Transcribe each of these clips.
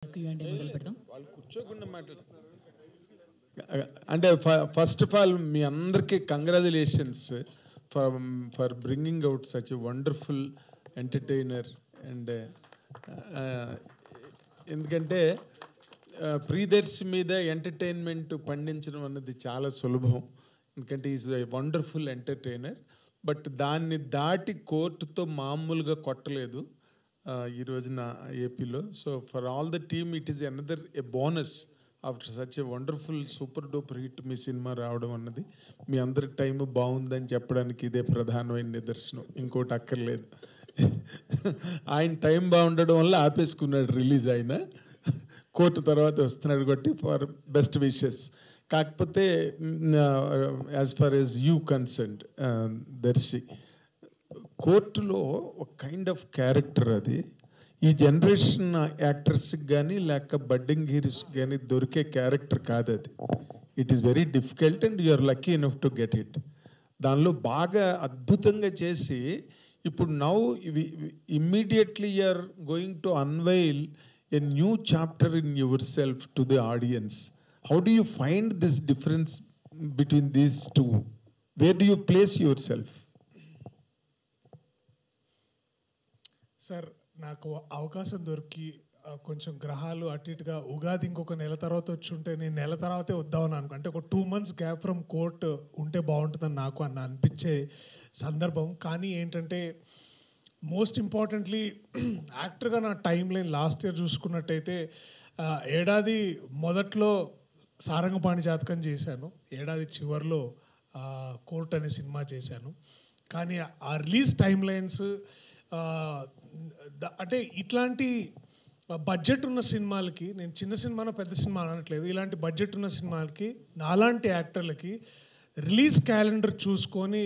మొదలు పెడదాం. వాళ్ళు కూర్చోకుండా మాట్లాడు. అంటే ఫస్ట్ ఆఫ్ ఆల్ మీ అందరికీ congratulations for bringing out such a wonderful entertainer. And ఎందుకంటే ప్రియదర్శి మీద ఎంటర్టైన్మెంట్ పండించడం అన్నది చాలా సులభం, ఎందుకంటే is a wonderful entertainer. But దాన్ని దాటి కోర్టుతో మామూలుగా కొట్టలేదు ఈ రోజున ఏపీలో. So for all the team it is another a bonus after such a wonderful super duper hit me cinema రావడం అన్నది. మీ అందరి టైం బాగుందని చెప్పడానికి ఇదే ప్రధానమైన నిదర్శనం, ఇంకోటి అక్కర్లేదు. ఆయన టైం బాగుండడం వల్ల ఆపేసుకున్నాడు రిలీజ్. ఆయన కోర్టు తర్వాత వస్తున్నాడు కాబట్టి ఫర్ బెస్ట్ విషెస్. కాకపోతే as far as you concerned Darshi, కోర్టులో ఒక కైండ్ ఆఫ్ క్యారెక్టర్ అది. ఈ జనరేషన్ యాక్టర్స్కి కానీ లేక బడ్డింగ్ హీరోస్కి కానీ దొరికే క్యారెక్టర్ కాదు అది. It is very difficult and you are lucky enough to get it. దానిలో బాగా అద్భుతంగా చేసి ఇప్పుడు now immediately you are going to unveil a new chapter in your self to the audience. How do you find this difference between these two? Where do you place your self? Sir, నాకు అవకాశం దొరికి కొంచెం గ్రహాలు అటు ఇటుగా ఉగాది ఇంకొక నెల తర్వాత వచ్చి ఉంటే నేను నెల తర్వాతే వద్దామని అనుకో, అంటే ఒక 2 months గ్యాప్ ఫ్రమ్ కోర్ట్ ఉంటే బాగుంటుందని నాకు అనిపించే సందర్భం. కానీ ఏంటంటే మోస్ట్ ఇంపార్టెంట్లీ యాక్టర్గా నా టైం లైన్ లాస్ట్ ఇయర్ చూసుకున్నట్టయితే ఏడాది మొదట్లో సారంగపాణి జాతకం చేశాను, ఏడాది చివరిలో కోర్ట్ అనే సినిమా చేశాను. కానీ ఆ రిలీజ్ టైం లైన్స్ అంటే ఇట్లాంటి బడ్జెట్ ఉన్న సినిమాలకి, నేను చిన్న సినిమానో పెద్ద సినిమా అనట్లేదు, ఇలాంటి బడ్జెట్ ఉన్న సినిమాలకి నాలాంటి యాక్టర్లకి రిలీజ్ క్యాలెండర్ చూసుకొని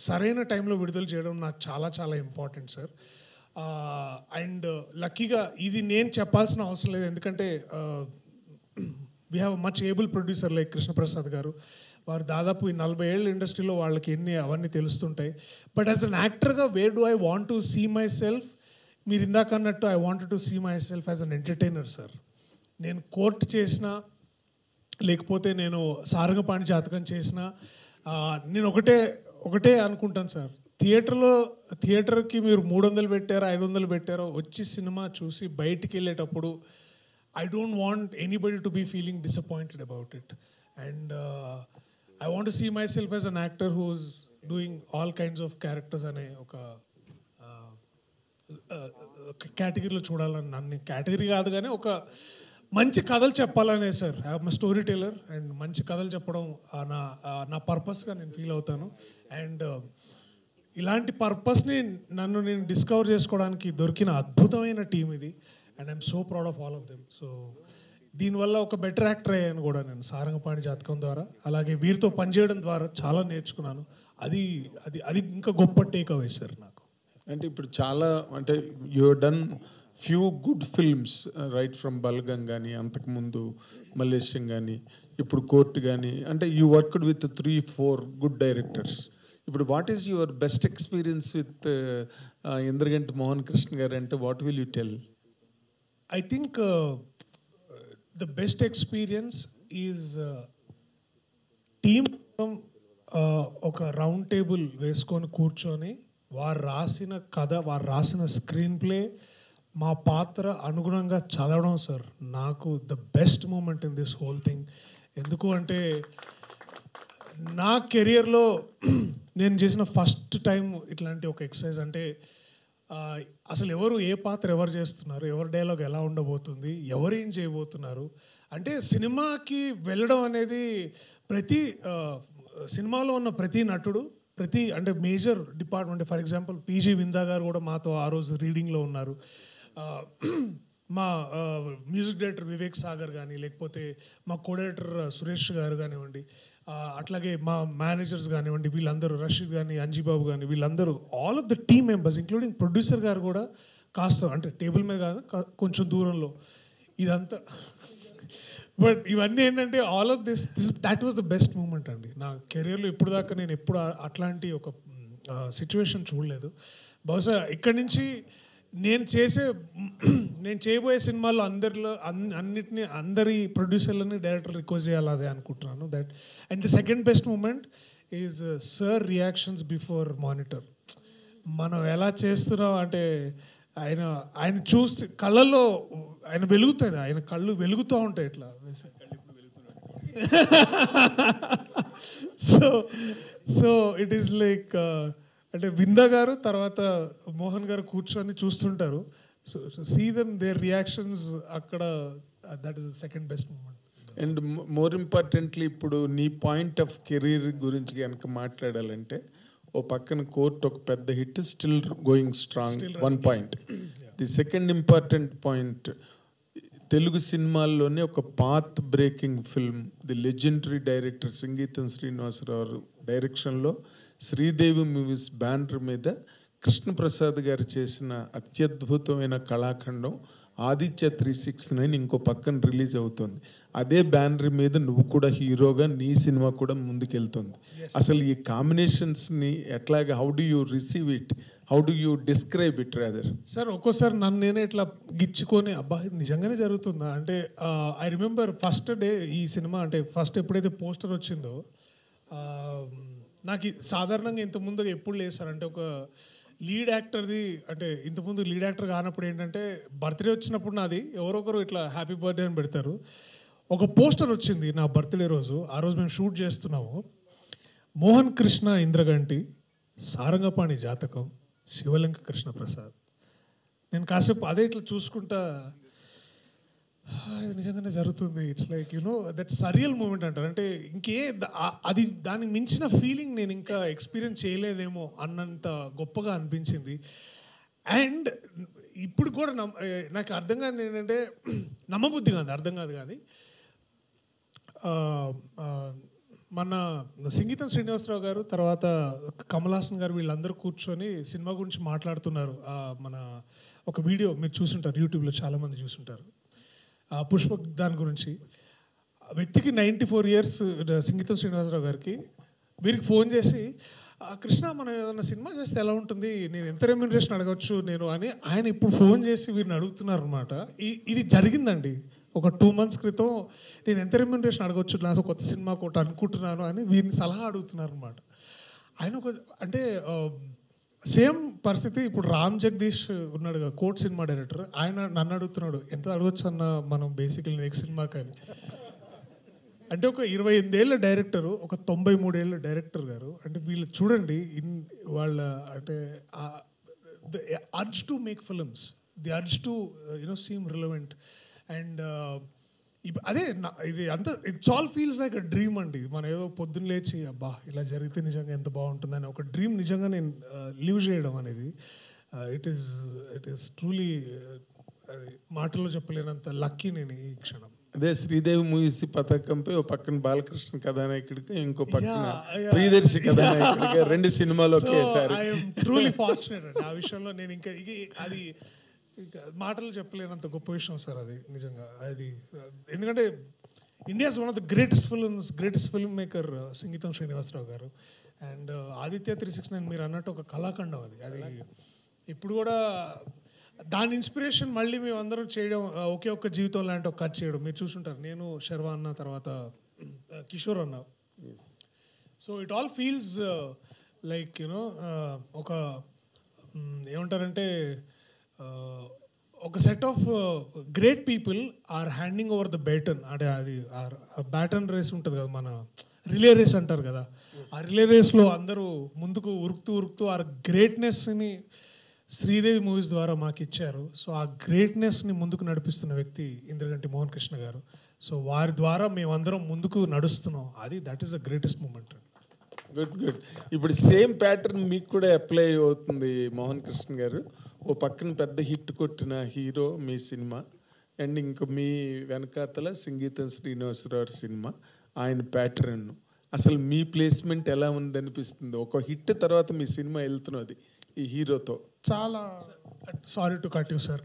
సరైన టైంలో విడుదల చేయడం నాకు చాలా చాలా ఇంపార్టెంట్ సార్. అండ్ లక్కీగా ఇది నేను చెప్పాల్సిన అవసరం లేదు, ఎందుకంటే we have much able producer like Krishnaprasad గారు. వారు దాదాపు ఈ 40 ఏళ్ళ ఇండస్ట్రీలో వాళ్ళకి అవన్నీ తెలుస్తుంటాయి. బట్ యాజ్ అన్ యాక్టర్గా where do I want to see my self? మీరు ఇందాక అన్నట్టు I wanted to see my self as an entertainer sir. నేను కోర్ట్ చేసినా లేకపోతే నేను సారంగపాణి జాతకం చేసినా నేను ఒకటే అనుకుంటాను సార్, థియేటర్కి మీరు 300 పెట్టారో 500 పెట్టారో వచ్చి సినిమా చూసి బయటికి వెళ్ళేటప్పుడు I don't want anybody to be feeling disappointed about it. And I want to see myself as an actor who's doing all kinds of characters అనే ఒక కేటగిరీలో చూడాలని, నన్ను కేటగిరీ కాదు కానీ ఒక మంచి కథలు చెప్పాలనే sir. I'm story teller and మంచి కథలు చెప్పడం నా పర్పస్గా నేను ఫీల్ అవుతాను. అండ్ ఇలాంటి పర్పస్ని నేను డిస్కవర్ చేసుకోవడానికి దొరికిన అద్భుతమైన టీం ఇది. And I'm so proud of all of them. So దీనివల్ల ఒక బెటర్ యాక్టర్ అయ్యాను కూడా నేను సారంగపాణి జాతకం ద్వారా. అలాగే వీరితో పనిచేయడం ద్వారా చాలా నేర్చుకున్నాను. అది అది అది ఇంకా గొప్ప టేక్ అవే సార్ నాకు. అంటే ఇప్పుడు చాలా, అంటే you done few good films right from Balagam కానీ, అంతకుముందు మలేషియం కానీ, ఇప్పుడు కోర్ట్ కానీ, అంటే you worked with 3-4 good directors. ఇప్పుడు what is your best experience with Indraganti Mohan Krishna garu అంటే what will you tell? I think the best experience is team ఒక రౌండ్ టేబుల్ వేసుకొని కూర్చొని వారు రాసిన కథ, వారు రాసిన స్క్రీన్ ప్లే, మా పాత్ర అనుగుణంగా చదవడం సార్ నాకు the best moment in this whole thing. ఎందుకు అంటే నా కెరియర్లో నేను చేసిన ఫస్ట్ టైం ఇట్లాంటి ఒక ఎక్సర్సైజ్. అంటే అసలు ఏ పాత్ర ఎవరు చేస్తున్నారు, ఎవరి డైలాగ్ ఎలా ఉండబోతుంది, ఎవరు ఏం చేయబోతున్నారు అంటే సినిమాకి వెళ్ళడం అనేది ప్రతి సినిమాలో ఉన్న ప్రతి నటుడు, అంటే major department, for example PG Vinda garu కూడా మాతో ఆ రోజు రీడింగ్లో ఉన్నారు. మా మ్యూజిక్ డైరెక్టర్ వివేక్ సాగర్ కానీ, లేకపోతే మా కో డైరెక్టర్ సురేష్ గారు కానివ్వండి, అట్లాగే మా మేనేజర్స్ కానివ్వండి, వీళ్ళందరూ రషీద్ కానీ, అంజీబాబు కానీ, వీళ్ళందరూ all of the team members including producer గారు కూడా కాస్త అంటే టేబుల్ మీద కాదు కొంచెం దూరంలో ఇదంతా. బట్ ఇవన్నీ ఏంటంటే all of that was the best moment అండి నా కెరియర్లో. ఇప్పుడు దాకా నేను ఎప్పుడు అట్లాంటి ఒక సిచ్యువేషన్ చూడలేదు. బహుశా ఇక్కడి నుంచి నేను చేయబోయే సినిమాల్లో అన్నిటిని అందరి ప్రొడ్యూసర్లని డైరెక్టర్ రిక్వెస్ట్ చేయాలి అదే అనుకుంటున్నాను. That and the second best moment is sir reactions before monitor. మనం ఎలా చేస్తున్నాం అంటే ఆయన చూస్తే కళ్ళల్లో ఆయన వెలుగుతుంది, ఆయన కళ్ళు వెలుగుతూ ఉంటాయి ఇట్లా. సో ఇట్ ఈస్ లైక్ అంటే విందా గారు తర్వాత మోహన్ గారు కూర్చొని చూస్తుంటారు. So see them their reactions అక్కడ, that is the second best moment. And more importantly ఇప్పుడు నీ పాయింట్ ఆఫ్ కెరీర్ గురించి కనుక మాట్లాడాలంటే ఓ పక్కన కోర్ట్ ఒక పెద్ద hit, still going strong, one point. The second important point, Telugu సినిమాల్లోనే ఒక path breaking film, the legendary director Singeetam Srinivasarao డైరెక్షన్లో శ్రీదేవి మూవీస్ బ్యానర్ మీద కృష్ణప్రసాద్ గారు చేసిన అత్యద్భుతమైన కళాఖండం ఆదిత్య 369 ఇంకో పక్కన రిలీజ్ అవుతుంది. అదే బ్యానర్ మీద నువ్వు కూడా హీరోగా నీ సినిమా కూడా ముందుకెళ్తుంది. అసలు ఈ కాంబినేషన్స్ని ఎట్లాగా, how do you receive it, how do you describe it rather? Sir ఒక్కోసారి నన్ను నేనే ఇట్లా గిచ్చుకొని అబ్బా నిజంగానే జరుగుతుందా అంటే, ఐ రిమెంబర్ ఫస్ట్ డే ఈ సినిమా అంటే ఫస్ట్ ఎప్పుడైతే పోస్టర్ వచ్చిందో నాకు సాధారణంగా ఇంతకుముందు ఎప్పుడు లేదు సార్. అంటే ఒక లీడ్ యాక్టర్ది అంటే ఇంతకుముందు లీడ్ యాక్టర్ కానప్పుడు ఏంటంటే బర్త్డే వచ్చినప్పుడు నాది ఎవరొకరు ఇట్లా హ్యాపీ బర్త్డే అని పెడతారు. ఒక పోస్టర్ వచ్చింది నా బర్త్డే రోజు. ఆ రోజు మేము షూట్ చేస్తున్నాము. మోహన్ కృష్ణ ఇంద్రగంటి, సారంగపాణి జాతకం, శివలింక కృష్ణప్రసాద్. నేను కాసేపు అదే ఇట్లా చూసుకుంటా నిజంగానే జరుగుతుంది. It's like you know that surreal moment అంటారు. అంటే అది దానికి మించిన ఫీలింగ్ నేను ఇంకా ఎక్స్పీరియన్స్ చేయలేదేమో అన్నంత గొప్పగా అనిపించింది. అండ్ ఇప్పుడు కూడా నాకు అర్థం కాదు ఏంటంటే నమ్మబుద్ధి కాదు, అర్థం కాదు. కానీ మన సంగీతం శ్రీనివాసరావు గారు తర్వాత కమల్ హాసన్ గారు వీళ్ళందరూ కూర్చొని సినిమా గురించి మాట్లాడుతున్నారు. మన ఒక వీడియో మీరు చూసుంటారు, యూట్యూబ్లో చాలామంది చూసుంటారు, పుష్పక్ దాని గురించి. వ్యక్తికి 94 years సంగీతం శ్రీనివాసరావు గారికి వీరికి ఫోన్ చేసి కృష్ణ మనం ఏదైనా సినిమా చేస్తే ఎలా ఉంటుంది, నేను ఎంత రెమ్యూనరేషన్ అడగచ్చు నేను అని ఆయన ఇప్పుడు ఫోన్ చేసి వీరిని అడుగుతున్నారు అనమాట. ఇది జరిగిందండి ఒక 2 months క్రితం. నేను ఎంత రెమ్యూనరేషన్ అడగచ్చు నాకు కొత్త సినిమా ఒకటి అనుకుంటున్నాను అని వీరిని సలహా అడుగుతున్నారు అనమాట. ఆయన ఒక అంటే సేమ్ పరిస్థితి ఇప్పుడు రామ్ జగదీష్ ఉన్నాడు కదా, కోర్ట్ సినిమా డైరెక్టర్. ఆయన నన్ను అడుగుతున్నాడు ఎంత అడగచ్చు అన్న మనం బేసికలీ నెక్స్ట్ సినిమా కానీ. అంటే ఒక 28 ఏళ్ళ డైరెక్టరు, ఒక 93 ఏళ్ళ డైరెక్టర్ గారు. అంటే వీళ్ళు చూడండి వాళ్ళ అంటే the urge to make films, the urge to seem relevant. And అదే ఇది అంతా it's all feels like a dream అండి. మనం ఏదో పొద్దున్న లేచి అబ్బా ఇలా జరిగితే నిజంగా ఎంత బాగుంటుందని ఒక డ్రీమ్ నిజంగా నేను లివ్ చేయడం అనేది ఇట్ ఈస్ ట్రూలీ మాటల్లో చెప్పలేనంత లక్కీ నేను ఈ క్షణం. అదే శ్రీదేవి మూవీస్ పతాకంపై ఓ పక్కన బాలకృష్ణ కథానాయకుడికి, ఇంకో పక్కన ప్రియదర్శి కథానాయకుడికి 2 సినిమాలు ఒకేసారి. ఐఎమ్ ట్రూలీ ఫార్చునేట్ అండి ఆ విషయంలో. నేను ఇంకా అది మాటలు చెప్పలేనంత గొప్ప విషయం సార్ అది నిజంగా. అది ఎందుకంటే India's one of the greatest film maker సంగీతం శ్రీనివాసరావు గారు. అండ్ ఆదిత్య 369 మీరు అన్నట్టు ఒక కళాఖండం అది ఇప్పుడు కూడా దాని ఇన్స్పిరేషన్ మళ్ళీ మేము అందరం చేయడం, ఒకే ఒక్క జీవితం లాంటి ఒక కథ చేయడం మీరు చూసుంటారు. నేను శర్వా అన్న తర్వాత కిషోర్ అన్న. So it all feels like you know ఒక ఏమంటారంటే ఒక set of great people are handing over the baton. అంటే అది బ్యాటన్ రేస్ ఉంటుంది కదా, మన రిలే రేస్ అంటారు కదా. ఆ రిలే రేస్లో అందరూ ముందుకు ఉరుకుతూ ఆ గ్రేట్నెస్ని శ్రీదేవి మూవీస్ ద్వారా మాకు ఇచ్చారు. సో ఆ గ్రేట్నెస్ని ముందుకు నడిపిస్తున్న వ్యక్తి ఇంద్రగంటి మోహన్ కృష్ణ గారు. సో వారి ద్వారా మేమందరం ముందుకు నడుస్తున్నాం. That is the greatest moment. Good. ఇప్పుడు సేమ్ ప్యాటర్న్ మీకు కూడా అప్లై అవుతుంది మోహన్ కృష్ణ గారు. ఓ పక్కన పెద్ద హిట్ కొట్టిన హీరో మీ సినిమా, అండ్ ఇంక మీ వెనకాతల సంగీతం శ్రీనివాసరావు సినిమా, ఆయన ప్యాటర్న్. అసలు మీ ప్లేస్మెంట్ ఎలా ఉంది అనిపిస్తుంది? ఒక హిట్ తర్వాత మీ సినిమా వెళ్తున్నది ఈ హీరోతో. చాలా sorry to cut you sir.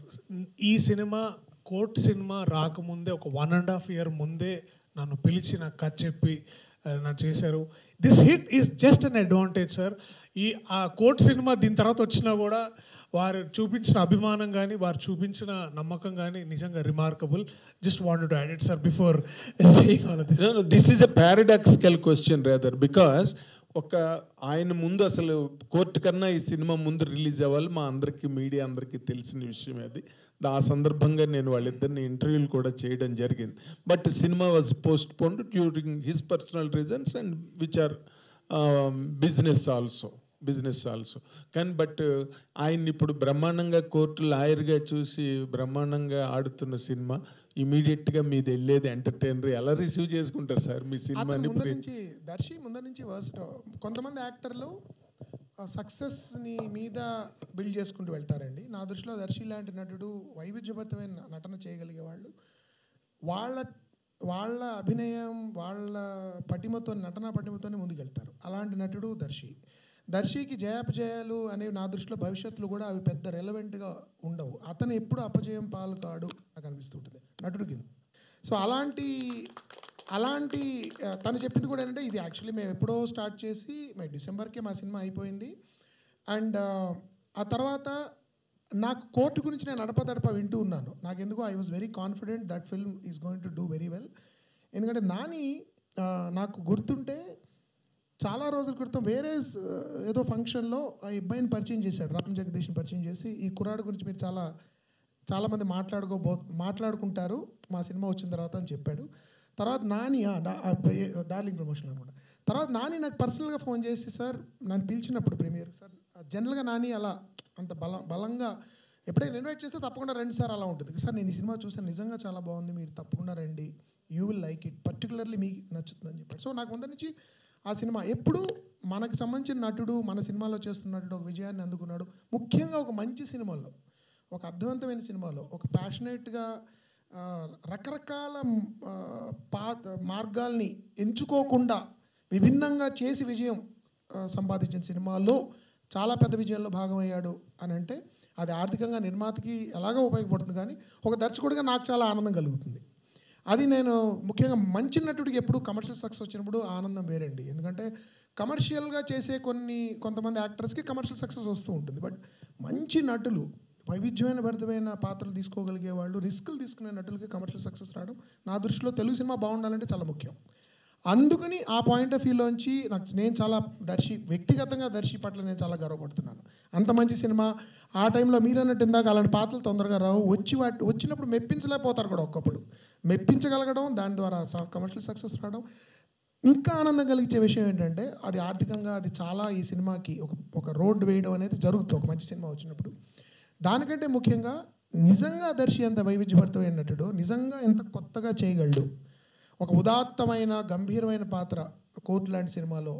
ఈ సినిమా కోర్ట్ సినిమా రాకముందే ఒక 1.5 year ముందే నన్ను పిలిచి నాకు కథ చెప్పి నాకు చేశారు. This hit is just an advantage sir. ఆ కోర్ట్ సినిమా దీని తర్వాత వచ్చినా కూడా వారు చూపించిన అభిమానం కానీ వారు చూపించిన నమ్మకం కానీ నిజంగా remarkable. Just wanted to add it sir before saying all of this. No, this is a paradoxical question rather, because ఆయన ముందు అసలు కోర్టు కన్నా ఈ సినిమా ముందు రిలీజ్ అవ్వాలి, మా అందరికీ మీడియా అందరికీ తెలిసిన విషయం అది. ఆ సందర్భంగా నేను వాళ్ళిద్దరిని ఇంటర్వ్యూలు కూడా చేయడం జరిగింది. బట్ సినిమా was postponed during his personal reasons and which are business also. కానీ బట్ ఆయన్ని ఇప్పుడు బ్రహ్మాండంగా కోర్టు లాయర్గా చూసి బ్రహ్మాండంగా ఆడుతున్న సినిమా ఇమీడియట్గా మీది వెళ్ళేది ఎంటర్టైనర్ ఎలా రిసీవ్ చేసుకుంటారు సార్ మీ సినిమాని? దర్శి ముందు నుంచి కొంతమంది యాక్టర్లు సక్సెస్ని మీద బిల్డ్ చేసుకుంటూ వెళ్తారండి. నా దృష్టిలో దర్శి లాంటి నటుడు వైవిధ్యభరితమైన నటన చేయగలిగే వాళ్ళు, వాళ్ళ అభినయం వాళ్ళ నటనా పటిమతోనే ముందుకెళ్తారు. అలాంటి నటుడు దర్శికి జయాపజయాలు అనేవి నా దృష్టిలో భవిష్యత్తులో కూడా అవి పెద్ద రెలవెంట్గా ఉండవు. అతను ఎప్పుడు అపజయం పాలు కాడు నాకు అనిపిస్తుంటుంది నటుడు కింద. సో అలాంటి తను చెప్పింది కూడా ఏంటంటే, ఇది యాక్చువల్లీ మేము ఎప్పుడో స్టార్ట్ చేసి డిసెంబర్కే మా సినిమా అయిపోయింది. అండ్ ఆ తర్వాత నాకు కోర్టు గురించి నేను అడపదడప వింటూ ఉన్నాను. నాకెందుకో I was very confident that film is going to do very well. ఎందుకంటే నాని నాకు గుర్తుంటే చాలా రోజుల క్రితం వేరే ఏదో ఫంక్షన్లో ఆ అబ్బాయిని పరిచయం చేశాడు, రామ్ జగదీష్ని పరిచయం చేసి, ఈ కుర్రాడు గురించి మీరు చాలామంది మాట్లాడుకుంటారు మా సినిమా వచ్చిన తర్వాత అని చెప్పాడు. తర్వాత నాని డార్లింగ్ ప్రమోషన్ అనమాట. తర్వాత నాని నాకు పర్సనల్గా ఫోన్ చేసి, సార్ నన్ను పిలిచినప్పుడు ప్రీమియర్ సార్, జనరల్గా నాని అలా అంత బలంగా ఎప్పుడైనా ఇన్వైట్ చేస్తే తప్పకుండా రండి సార్ అలా ఉంటుంది. సార్ నేను ఈ సినిమా చూసాను, నిజంగా చాలా బాగుంది, మీరు తప్పకుండా రండి, you will like it, particularly మీకు నచ్చుతుందని చెప్పాడు. సో నాకు ముందు నుంచి ఆ సినిమా ఎప్పుడు మనకు సంబంధించిన నటుడు మన సినిమాలో చేస్తున్న నటుడు ఒక విజయాన్ని అందుకున్నాడు. ముఖ్యంగా ఒక మంచి సినిమాలో, ఒక అర్థవంతమైన సినిమాలో, ఒక ప్యాషనేట్గా రకరకాల మార్గాల్ని ఎంచుకోకుండా విభిన్నంగా చేసి విజయం సంపాదించిన సినిమాల్లో చాలా పెద్ద విజయంలో భాగమయ్యాడు అని అంటే అది ఆర్థికంగా నిర్మాతకి ఎలాగో ఉపయోగపడుతుంది, కానీ ఒక దర్శకుడిగా నాకు చాలా ఆనందం కలుగుతుంది. అది నేను ముఖ్యంగా మంచి నటుడికి ఎప్పుడు కమర్షియల్ సక్సెస్ వచ్చినప్పుడు ఆనందం వేరండి. ఎందుకంటే కమర్షియల్గా చేసే కొంతమంది యాక్టర్స్కి కమర్షియల్ సక్సెస్ వస్తూ ఉంటుంది. బట్ మంచి నటులు, వైవిధ్యమైన భరితమైన పాత్రలు తీసుకోగలిగే వాళ్ళు, రిస్కులు తీసుకునే నటులకి కమర్షియల్ సక్సెస్ రావడం నా దృష్టిలో తెలుగు సినిమా బాగుండాలంటే చాలా ముఖ్యం. అందుకని ఆ పాయింట్ ఆఫ్ వ్యూలోంచి నేను చాలా వ్యక్తిగతంగా దర్శి పట్ల నేను చాలా గర్వపడుతున్నాను. అంత మంచి సినిమా ఆ టైంలో మీరు అన్నట్టు ఇందాక అలాంటి పాత్రలు తొందరగా రావు, వచ్చినప్పుడు మెప్పించలేకపోతారు కూడా, ఒక్కప్పుడు మెప్పించగలగడం, దాని ద్వారా కమర్షియల్ సక్సెస్ రావడం. ఇంకా ఆనందం కలిగించే విషయం ఏంటంటే అది ఆర్థికంగా అది చాలా ఈ సినిమాకి ఒక రోడ్ వేయడం అనేది జరుగుతుంది ఒక మంచి సినిమా వచ్చినప్పుడు. దానికంటే ముఖ్యంగా నిజంగా దర్శి ఎంత వైవిధ్యభరితమైన నటుడు, నిజంగా ఎంత కొత్తగా చేయగలడు, ఒక ఉదాత్తమైన గంభీరమైన పాత్ర కోర్టు లాంటి సినిమాలో.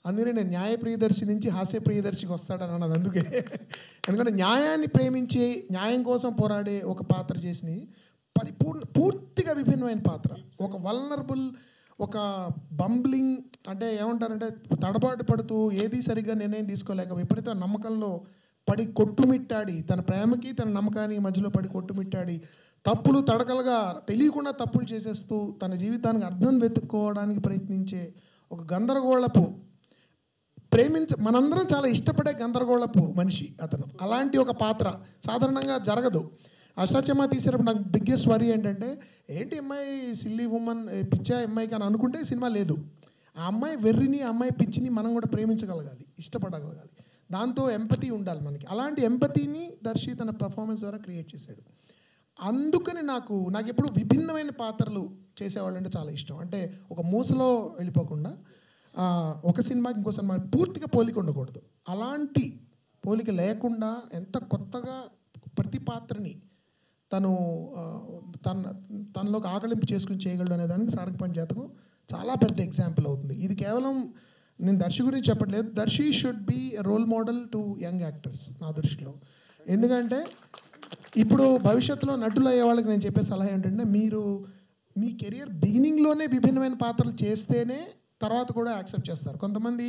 అందుకనే నేను న్యాయ ప్రియదర్శి నుంచి హాస్య ప్రియదర్శికి వస్తాడని అన్నది అందుకే. ఎందుకంటే న్యాయాన్ని ప్రేమించి న్యాయం కోసం పోరాడే ఒక పాత్ర చేసి పూర్తిగా విభిన్నమైన పాత్ర, ఒక వల్నరబుల్, ఒక బంబ్లింగ్ అంటే ఏమంటారంటే తడబాటు పడుతూ ఏది సరిగ్గా నిర్ణయం తీసుకోలేక విపరీత నమ్మకంలో పడి కొట్టుమిట్టాడి, తన ప్రేమకి తన నమ్మకానికి మధ్యలో పడి కొట్టుమిట్టాడి, తప్పులు తడకలుగా తెలియకుండా తప్పులు చేసేస్తూ తన జీవితానికి అర్థం వెతుక్కోవడానికి ప్రయత్నించే ఒక గందరగోళపు మనందరం చాలా ఇష్టపడే గందరగోళపు మనిషి అతను. అలాంటి ఒక పాత్ర సాధారణంగా జరగదు. అష్టాచమ్మా తీసేటప్పుడు నాకు బిగ్గెస్ట్ వరీ ఏంటంటే, ఏంటి అమ్మాయి సిల్లీ ఉమెన్, పిచ్చా అమ్మాయికి అని అనుకుంటే సినిమా లేదు. ఆ అమ్మాయి వెర్రిని, ఆ అమ్మాయి పిచ్చిని మనం కూడా ప్రేమించగలగాలి, ఇష్టపడగలగాలి, దాంతో ఎంపతి ఉండాలి మనకి. అలాంటి ఎంపతిని దర్శి తన పర్ఫార్మెన్స్ ద్వారా క్రియేట్ చేశాడు. అందుకని నాకు ఎప్పుడు విభిన్నమైన పాత్రలు చేసేవాళ్ళు అంటే చాలా ఇష్టం. అంటే ఒక మూసలో వెళ్ళిపోకుండా ఒక సినిమాకి ఇంకో సినిమా పూర్తిగా పోలిక ఉండకూడదు. అలాంటి పోలిక లేకుండా ఎంత కొత్తగా ప్రతి పాత్రని తనలోకి ఆకలింపు చేసుకుని చేయగలడు అనే దానికి సారంగపాణి జాతకం చాలా పెద్ద ఎగ్జాంపుల్ అవుతుంది. ఇది కేవలం నేను దర్శి గురించి చెప్పట్లేదు, Darshi should be role model to young actors నా దృష్టిలో. ఎందుకంటే ఇప్పుడు భవిష్యత్తులో నటులు అయ్యే వాళ్ళకి నేను చెప్పే సలహా ఏంటంటే, మీరు మీ కెరియర్ బిగినింగ్లోనే విభిన్నమైన పాత్రలు చేస్తేనే తర్వాత కూడా యాక్సెప్ట్ చేస్తారు. కొంతమంది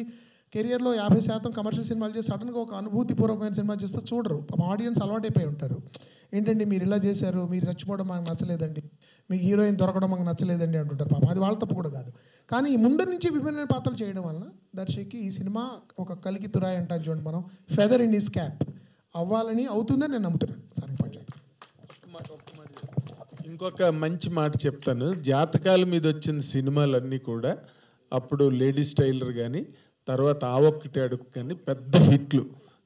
కెరియర్లో 50% కమర్షియల్ సినిమాలు చేసి సడన్గా ఒక అనుభూతిపూర్వకమైన సినిమా చేస్తే చూడరు, ఆడియన్స్ అలవాటైపోయి ఉంటారు. ఏంటండి మీరు ఇలా చేశారు, మీరు చచ్చిపోవడం మాకు నచ్చలేదండి, మీకు హీరోయిన్ దొరకడం మాకు నచ్చలేదండి అంటుంటారు. పాపం అది వాళ్ళ తప్పు కూడా కాదు. కానీ ముందర నుంచి విభిన్న పాత్రలు చేయడం వలన దర్శకి ఈ సినిమా ఒక కలికి తురాయి అంటారు చూడండి మనం, ఫెదర్ ఇన్ హిస్ క్యాప్, అవ్వాలని అవుతుందని నేను నమ్ముతున్నాను. సార్ పాయింట్ ఇంకొక మంచి మాట చెప్తాను. జాతకాల మీద వచ్చిన సినిమాలన్నీ కూడా అప్పుడు లేడీస్ టైలర్ కానీ తర్వాత ఆ ఒక్కటి అడుగు కానీ పెద్ద హిట్లు.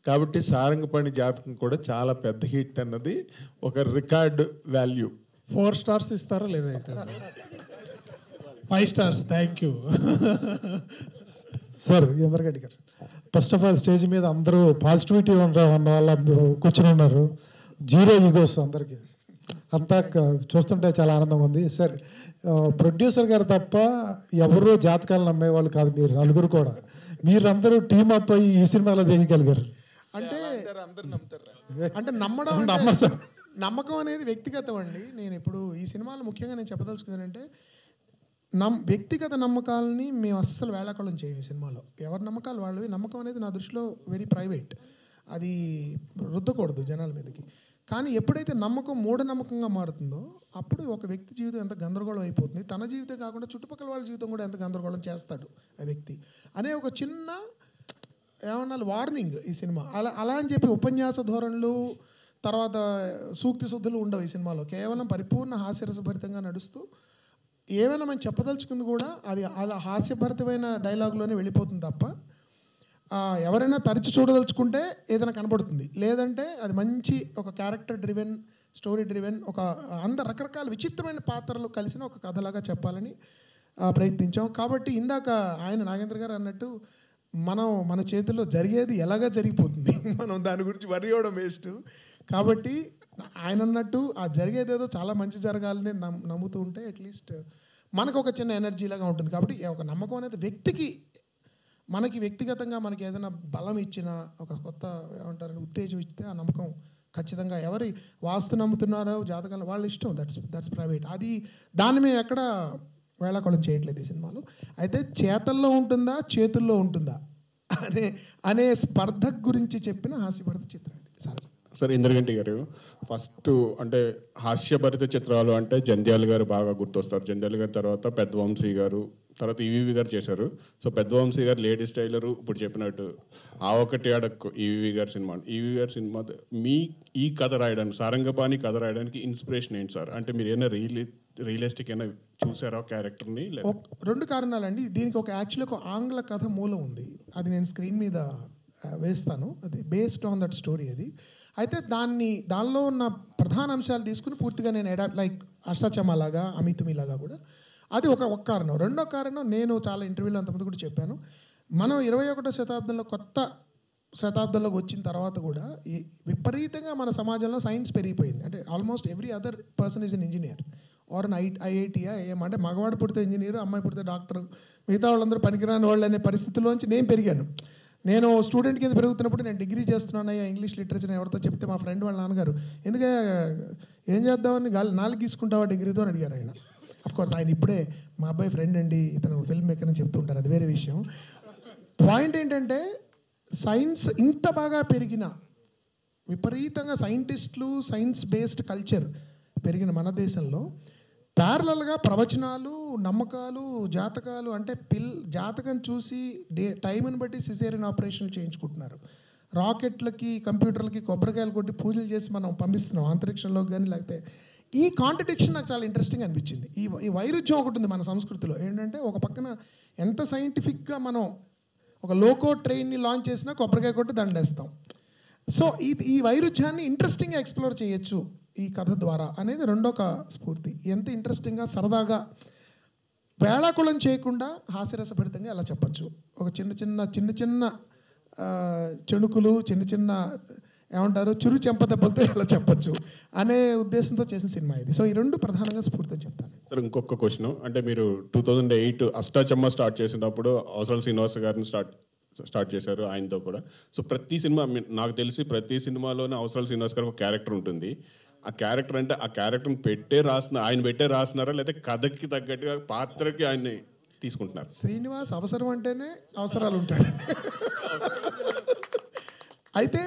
కాబట్టి సారంగపాణి జాతకం కూడా చాలా పెద్ద హిట్ అన్నది ఒక రికార్డ్ వాల్యూ. 4 స్టార్స్ ఇస్తారా లేదా? 5 stars. Thank you sir. Indraganti garu, first of all stage మీద అందరూ పాజిటివిటీ ఉన్న వాళ్ళు అందరూ కూర్చొని ఉన్నారు. జీరో ఈగోస్ అందరికీ. అంతా చూస్తుంటే చాలా ఆనందంగా ఉంది. సార్, ప్రొడ్యూసర్ గారు తప్ప ఎవరు జాతకాలు నమ్మేవాళ్ళు కాదు. మీరు నలుగురు కూడా, మీరందరూ టీమ్ అప్ అయ్యి ఈ సినిమాలో దిగగలిగారు. అంటే అంటే నమ్మకం అనేది వ్యక్తిగతం అండి. నేను ఇప్పుడు ఈ సినిమాలో ముఖ్యంగా నేను చెప్పదలుచుకున్నానంటే, వ్యక్తిగత నమ్మకాలని మేము అస్సలు వేళాకోళం చేయం ఈ సినిమాలో. ఎవరి నమ్మకాలు వాళ్ళవి. నమ్మకం అనేది నా దృష్టిలో వెరీ ప్రైవేట్. అది రుద్దకూడదు జనాల మీదకి. కానీ ఎప్పుడైతే నమ్మకం మూఢనమ్మకంగా మారుతుందో అప్పుడు ఒక వ్యక్తి జీవితం ఎంత గందరగోళం అయిపోతుంది. తన జీవితం కాకుండా చుట్టుపక్కల వాళ్ళ జీవితం కూడా ఎంత గందరగోళం చేస్తాడు ఆ వ్యక్తి అనే ఒక చిన్న ఏమన్నా వార్నింగ్ ఈ సినిమా. అలా అని చెప్పి ఉపన్యాస ధోరణులు తర్వాత సూక్తి శుద్ధులు ఉండవు ఈ సినిమాలో. కేవలం పరిపూర్ణ హాస్యరసభరితంగా నడుస్తూ ఏమైనా మనం చెప్పదలుచుకుంది కూడా అది అలా హాస్యభరితమైన డైలాగులోనే వెళ్ళిపోతుంది తప్ప ఎవరైనా తరచి చూడదలుచుకుంటే ఏదైనా కనబడుతుంది. లేదంటే అది మంచి ఒక క్యారెక్టర్ డ్రివెన్, స్టోరీ డ్రివెన్, ఒక రకరకాల విచిత్రమైన పాత్రలు కలిసిన ఒక కథలాగా చెప్పాలని ప్రయత్నించాం. కాబట్టి ఇందాక ఆయన నాగేంద్ర గారు అన్నట్టు మన చేతుల్లో జరిగేది ఎలాగా జరిగిపోతుంది. మనం దాని గురించి వరి అవ్వడం వేస్ట్. కాబట్టి ఆయన అన్నట్టు ఆ జరిగేదేదో చాలా మంచి జరగాలని నమ్ముతూ ఉంటే అట్లీస్ట్ మనకు ఒక చిన్న ఎనర్జీలాగా ఉంటుంది. కాబట్టి ఒక నమ్మకం అనేది వ్యక్తికి, మనకి వ్యక్తిగతంగా మనకి ఏదైనా బలం ఇచ్చిన ఒక కొత్త ఏమంటారు ఉత్తేజం ఇస్తే ఆ నమ్మకం ఖచ్చితంగా ఎవరి వాస్తు నమ్ముతున్నారో జాతకాలు వాళ్ళ ఇష్టం. That's private. అది దాన్ని మేము ఎక్కడ వేళాకోళం చేయట్లేదు ఈ సినిమాలో. అయితే చేతల్లో ఉంటుందా చేతుల్లో ఉంటుందా అనే స్పర్ధ గురించి చెప్పిన హాస్యభరిత చిత్రం ఇది. సార్, ఇంద్రగంటి గారు, ఫస్ట్ అంటే హాస్యభరిత చిత్రాలు అంటే జంధ్యాల గారు బాగా గుర్తొస్తారు. జంధ్యాల గారి తర్వాత పెద్దవంశీ గారు, తర్వాత ఈవీవి గారు చేశారు. సో పెద్దవంశీ గారు లేడీస్ టైలరు, ఇప్పుడు చెప్పినట్టు ఆ ఒకటి అడక్కు ఈవీవి గారి సినిమా. ఈవీవి గారి సినిమా మీ ఈ కథ రాయడానికి, సారంగపాణి కథ రాయడానికి ఇన్స్పిరేషన్ ఏంటి సార్? అంటే మీరు ఏమైనా రియలిస్టిక్ అయినా చూసారా క్యారెక్టర్ని? రెండు కారణాలండి. దీనికి యాక్చువల్లీ ఒక ఆంగ్ల కథ మూలం ఉంది. అది నేను స్క్రీన్ మీద వేస్తాను. అది బేస్డ్ ఆన్ దట్ స్టోరీ. అది అయితే దానిలో ఉన్న ప్రధాన అంశాలు తీసుకుని పూర్తిగా నేను లైక్ అష్టాచమ్మాలాగా, అమితుమిలాగా కూడా అది ఒక కారణం. రెండో కారణం, నేను చాలా ఇంటర్వ్యూలో అంతమంది కూడా చెప్పాను, మనం 21వ శతాబ్దంలో కొత్త శతాబ్దంలోకి వచ్చిన తర్వాత కూడా విపరీతంగా మన సమాజంలో సైన్స్ పెరిగిపోయింది. అంటే almost every other person is an engineer or ఐఐటీయా ఏమంటే మగవాడు పుడితే ఇంజనీరు, అమ్మాయి పుడితే డాక్టర్, మిగతా వాళ్ళందరూ పనికిరాని వాళ్ళు అనే పరిస్థితుల్లోంచి నేను పెరిగాను. నేను స్టూడెంట్ కింద పెరుగుతున్నప్పుడు నేను డిగ్రీ చేస్తున్నానయ్యా ఇంగ్లీష్ లిటరేచర్ ఎవరితో చెప్తే మా ఫ్రెండ్ వాళ్ళ నాన్నగారు ఎందుకే ఏం చేద్దామని నాలుగు గీసుకుంటావా డిగ్రీతో అని అడిగారు ఆయన. అఫ్కోర్స్ ఆయన ఇప్పుడే మా అబ్బాయి ఫ్రెండ్ అండి, ఇతను ఫిల్మ్ మేకర్ అని చెప్తుంటారు, అది వేరే విషయం. పాయింట్ ఏంటంటే సైన్స్ ఇంత బాగా పెరిగిన, విపరీతంగా సైంటిస్టులు, సైన్స్ బేస్డ్ కల్చర్ పెరిగిన మన దేశంలో ప్యారలల్గా ప్రవచనాలు, నమ్మకాలు, జాతకాలు అంటే జాతకం చూసి టైంని బట్టి సిజేరియన్ ఆపరేషన్లు చేయించుకుంటున్నారు. రాకెట్లకి, కంప్యూటర్లకి కొబ్బరికాయలు కొట్టి పూజలు చేసి మనం పంపిస్తున్నాం అంతరిక్షంలోకి కానీ. లేకపోతే ఈ కాంట్రడిక్షన్ నాకు చాలా ఇంట్రెస్టింగ్ అనిపించింది. ఈ వైరుధ్యం ఒకటి ఉంది మన సంస్కృతిలో. ఏంటంటే ఒక పక్కన ఎంత సైంటిఫిక్గా మనం ఒక లోకో ట్రైన్ని లాంచ్ చేసినా కొబ్బరికాయ కొట్టి దండేస్తాం. సో ఈ వైరుధ్యాన్ని ఇంట్రెస్టింగ్గా ఎక్స్ప్లోర్ చేయొచ్చు ఈ కథ ద్వారా అనేది రెండో స్ఫూర్తి. ఎంత ఇంట్రెస్టింగ్గా, సరదాగా, వేళాకుళం చేయకుండా హాస్యరసభరితంగా ఎలా చెప్పచ్చు, ఒక చిన్న చిన్న చెణుకులు, చిన్న ఏమంటారు చిరు చెంపదెబ్బలతో ఎలా చెప్పచ్చు అనే ఉద్దేశంతో చేసిన సినిమా ఇది. సో ఈ రెండు ప్రధానంగా స్ఫూర్తి అని చెప్తాను. సార్, ఇంకొక క్వశ్చన్. అంటే మీరు 2008 అష్టాచమ్మ స్టార్ట్ చేసినప్పుడు అవసరాల శ్రీనివాస్ గారిని స్టార్ట్ చేశారు, ఆయనతో కూడా. సో ప్రతి సినిమా, నాకు తెలిసి ప్రతి సినిమాలోనే అవసరాల శ్రీనివాస్ గారికి ఒక క్యారెక్టర్ ఉంటుంది. ఆ క్యారెక్టర్ అంటే ఆ క్యారెక్టర్ని ఆయన పెట్టే రాసినారా, లేకపోతే కథకి తగ్గట్టుగా పాత్రకి ఆయన్ని తీసుకుంటున్నారు? శ్రీనివాస్ అవసరం అంటేనే అవసరాలు ఉంటాయి. అయితే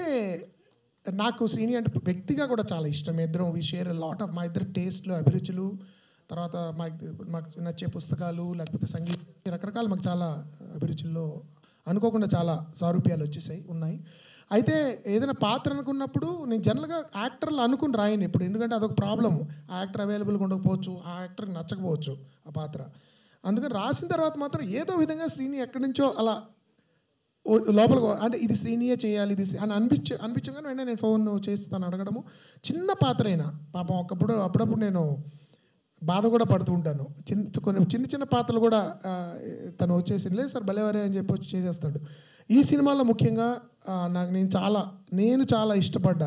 నాకు శ్రీని అంటే వ్యక్తిగా కూడా చాలా ఇష్టం. ఇద్దరం వి షేర్ లాట్ ఆఫ్ మా ఇద్దరు టేస్ట్లు, అభిరుచులు, తర్వాత మాకు నచ్చే పుస్తకాలు, లేకపోతే సంగీతం, రకరకాల మాకు చాలా అభిరుచుల్లో అనుకోకుండా చాలా సారూప్యాలు ఉన్నాయి. అయితే ఏదైనా పాత్ర అనుకున్నప్పుడు నేను జనరల్గా యాక్టర్లు అనుకుని రాయను ఇప్పుడు, ఎందుకంటే అదొక ప్రాబ్లము. ఆ యాక్టర్ అవైలబుల్గా ఉండకపోవచ్చు, ఆ యాక్టర్కి నచ్చకపోవచ్చు ఆ పాత్ర. అందుకని రాసిన తర్వాత మాత్రం ఏదో విధంగా శ్రీని ఎక్కడి నుంచో అలా లోపలికి అంటే ఇది శ్రీనియే చేయాలి ఇది అని అనిపించగానే వెంటనే నేను ఫోన్ చేస్తాను అడగడము. చిన్న పాత్ర అయినా పాపం అప్పుడప్పుడు నేను బాధ కూడా పడుతూ ఉంటాను. చిన్న చిన్న పాత్రలు కూడా తను వచ్చేసి లేదు సార్ భలేవారే అని చెప్పి వచ్చి చేసేస్తాడు. ఈ సినిమాలో ముఖ్యంగా నేను చాలా ఇష్టపడ్డ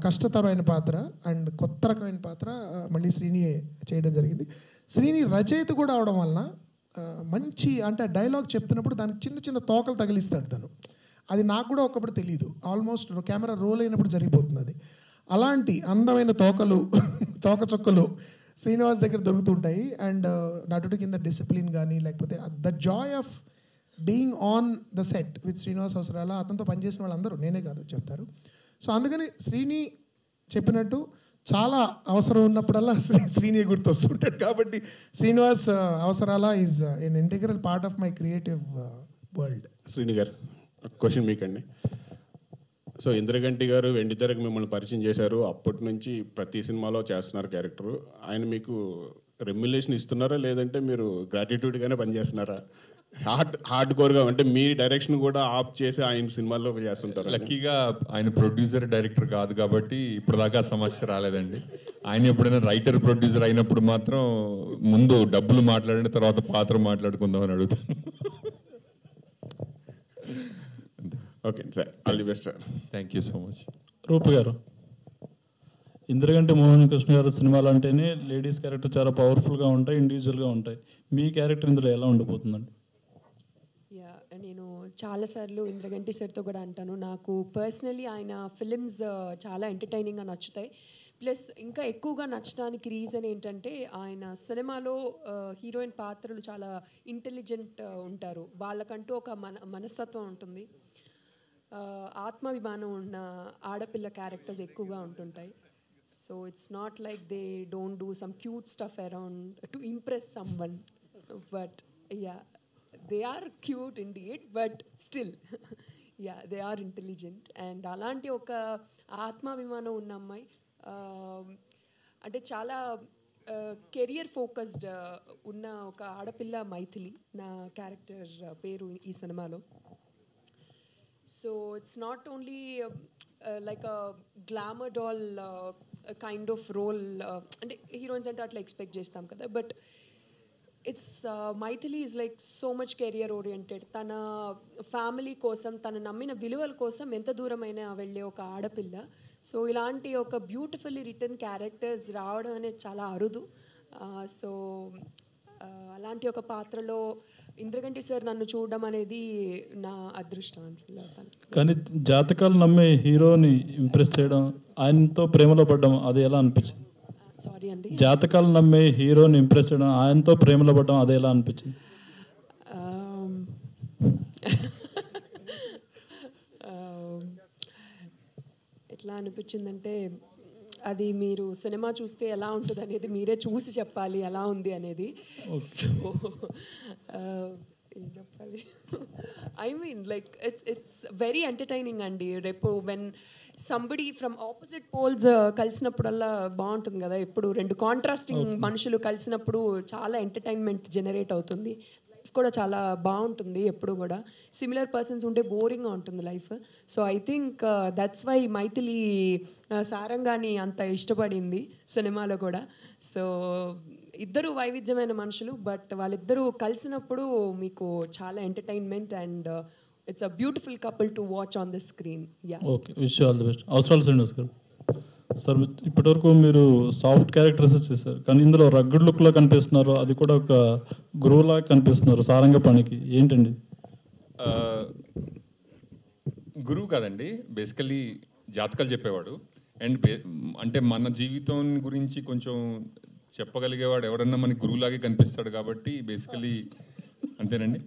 కష్టతరమైన పాత్ర అండ్ కొత్త రకమైన పాత్ర మళ్ళీ శ్రీనియే చేయడం జరిగింది. శ్రీని రచయిత కూడా అవడం వలన మంచి అంటే డైలాగ్ చెప్తున్నప్పుడు దానికి చిన్న చిన్న తోకలు తగిలిస్తాడు తను. అది నాకు కూడా ఒకప్పుడు తెలియదు, ఆల్మోస్ట్ కెమెరా రోల్ అయినప్పుడు జరిగిపోతుంది అది. అలాంటి అందమైన తోక చొక్కలు శ్రీనివాస్ దగ్గర దొరుకుతుంటాయి. అండ్ నటుడి కింద డిసిప్లిన్ కానీ లేకపోతే the Joy of being on the set with Srinivas అవసరాల అతనితో పనిచేసిన వాళ్ళందరూ నేనే కాదు చెప్తారు. సో అందుకని శ్రీని చెప్పినట్టు చాలా అవసరం ఉన్నప్పుడల్లా శ్రీని గుర్తొస్తుంటాడు. కాబట్టి Srinivas Avasarala is an integral part of my creative world. Srini గారు క్వశ్చన్ మీకండి. సో ఇంద్రగంటి గారు వెండితెరకు మిమ్మల్ని పరిచయం చేశారు, అప్పటి నుంచి ప్రతి సినిమాలో చేస్తున్నారు క్యారెక్టరు. ఆయన మీకు రెమ్యులేషన్ ఇస్తున్నారా లేదంటే మీరు గ్రాటిట్యూడ్గానే పనిచేస్తున్నారా? హార్డ్ కోర్గా అంటే మీ డైరెక్షన్ కూడా ఆఫ్ చేసి ఆయన సినిమాల్లో చేస్తుంటారు. లక్కీగా ఆయన ప్రొడ్యూసర్ డైరెక్టర్ కాదు కాబట్టి ఇప్పటిదాకా సమస్య రాలేదండి. ఆయన ఎప్పుడైనా రైటర్ ప్రొడ్యూసర్ అయినప్పుడు మాత్రం ముందు డబ్బులు మాట్లాడిన తర్వాత పాత్ర మాట్లాడుకుందామని అడుగుతాను. Okay sir, all the best sir. Thank you so much. Roopa garu, Indraganti Mohan Krishna గారు సినిమాలు అంటేనే లేడీస్ క్యారెక్టర్ చాలా పవర్ఫుల్గా ఉంటాయి, ఇండివిజువల్గా ఉంటాయి. మీ క్యారెక్టర్ ఇందులో ఎలా ఉండిపోతుందండి? నేను చాలాసార్లు ఇంద్రగంటి సార్తో కూడా అంటాను, నాకు పర్సనలీ ఆయన ఫిలిమ్స్ చాలా ఎంటర్టైనింగ్గా నచ్చుతాయి. ప్లస్ ఇంకా ఎక్కువగా నచ్చడానికి రీజన్ ఏంటంటే ఆయన సినిమాలో హీరోయిన్ పాత్రలు చాలా ఇంటెలిజెంట్ ఉంటారు, వాళ్ళకంటూ ఒక మనస్తత్వం ఉంటుంది, ఆత్మాభిమానం ఉన్న ఆడపిల్ల క్యారెక్టర్స్ ఎక్కువగా ఉంటుంటాయి. So it's not like they don't do some cute stuff around to impress someone, but yeah they are cute indeed, but still yeah, they are intelligent. And అలాంటి ఒక ఆత్మాభిమానం ఉన్న అమ్మాయి, అంటే చాలా కెరియర్ ఫోకస్డ్ ఉన్న ఒక ఆడపిల్ల మైథిలి నా క్యారెక్టర్ పేరు ఈ సినిమాలో. So it's not only like a glamour doll kind of role, అంటే హీరోయిన్స్ అంటే అట్లా ఎక్స్పెక్ట్ చేస్తాం కదా, but it's Maithili is like so much career oriented. తన ఫ్యామిలీ కోసం, తన నమ్మిన విలువల కోసం ఎంత దూరమైనా వెళ్ళే ఒక ఆడపిల్ల. సో ఇలాంటి ఒక బ్యూటిఫుల్లీ రిటర్న్ క్యారెక్టర్స్ రావడం అనేది చాలా అరుదు. సో అలాంటి ఒక పాత్రలో ఇంద్రగంటి సార్ నన్ను చూడడం అనేది నా అదృష్టం అని ఫీల్ అవుతాను. కానీ జాతకాలు నమ్మే హీరోని ఇంప్రెస్ చేయడం, ఆయనతో ప్రేమలో పడ్డం, అది ఎలా అనిపించింది? సారీ అండి, జాతకాలు నమ్మే హీరోని ఇంప్రెస్ చేయడం, ఆయనతో ప్రేమలో పడ్డం, అది ఎలా అనిపించింది? ఎట్లా అనిపించిందంటే, అది మీరు సినిమా చూస్తే ఎలా ఉంటుంది అనేది మీరే చూసి చెప్పాలి ఎలా ఉంది అనేది. సో ఏం చెప్పాలి, I mean like it's very entertaining అండి. రేపు when somebody from opposite poles కలిసినప్పుడల్లా బాగుంటుంది కదా, ఎప్పుడు రెండు కాంట్రాస్టింగ్ మనుషులు కలిసినప్పుడు చాలా ఎంటర్టైన్మెంట్ జనరేట్ అవుతుంది, లైఫ్ కూడా చాలా బాగుంటుంది. ఎప్పుడు కూడా సిమిలర్ పర్సన్స్ ఉంటే బోరింగ్గా ఉంటుంది life. So I think that's why Maithili Sarangani అంత ఇష్టపడింది సినిమాలో కూడా. సో ఇద్దరు వైవిధ్యమైన మనుషులు, బట్ వాళ్ళిద్దరూ కలిసినప్పుడు మీకు చాలా entertainment and it's a beautiful couple to watch on the screen. Yeah, okay, wish all the best. అవసరాలు శ్రీనివాస్ గారు, సార్ ఇప్పటివరకు మీరు సాఫ్ట్ క్యారెక్టర్స్ చేశారు, కానీ ఇందులో రగ్గడ్ లుక్లో కనిపిస్తున్నారు, అది కూడా ఒక గురువులా కనిపిస్తున్నారు సారంగ పనికి, ఏంటండి? గురువు కాదండి, బేసికలీ జాతకాలు చెప్పేవాడు. అండ్ అంటే మన జీవితం గురించి కొంచెం చెప్పగలిగేవాడు ఎవరన్నా మనకి గురువులాగే కనిపిస్తాడు కాబట్టి బేసికలీ అంతేనండి.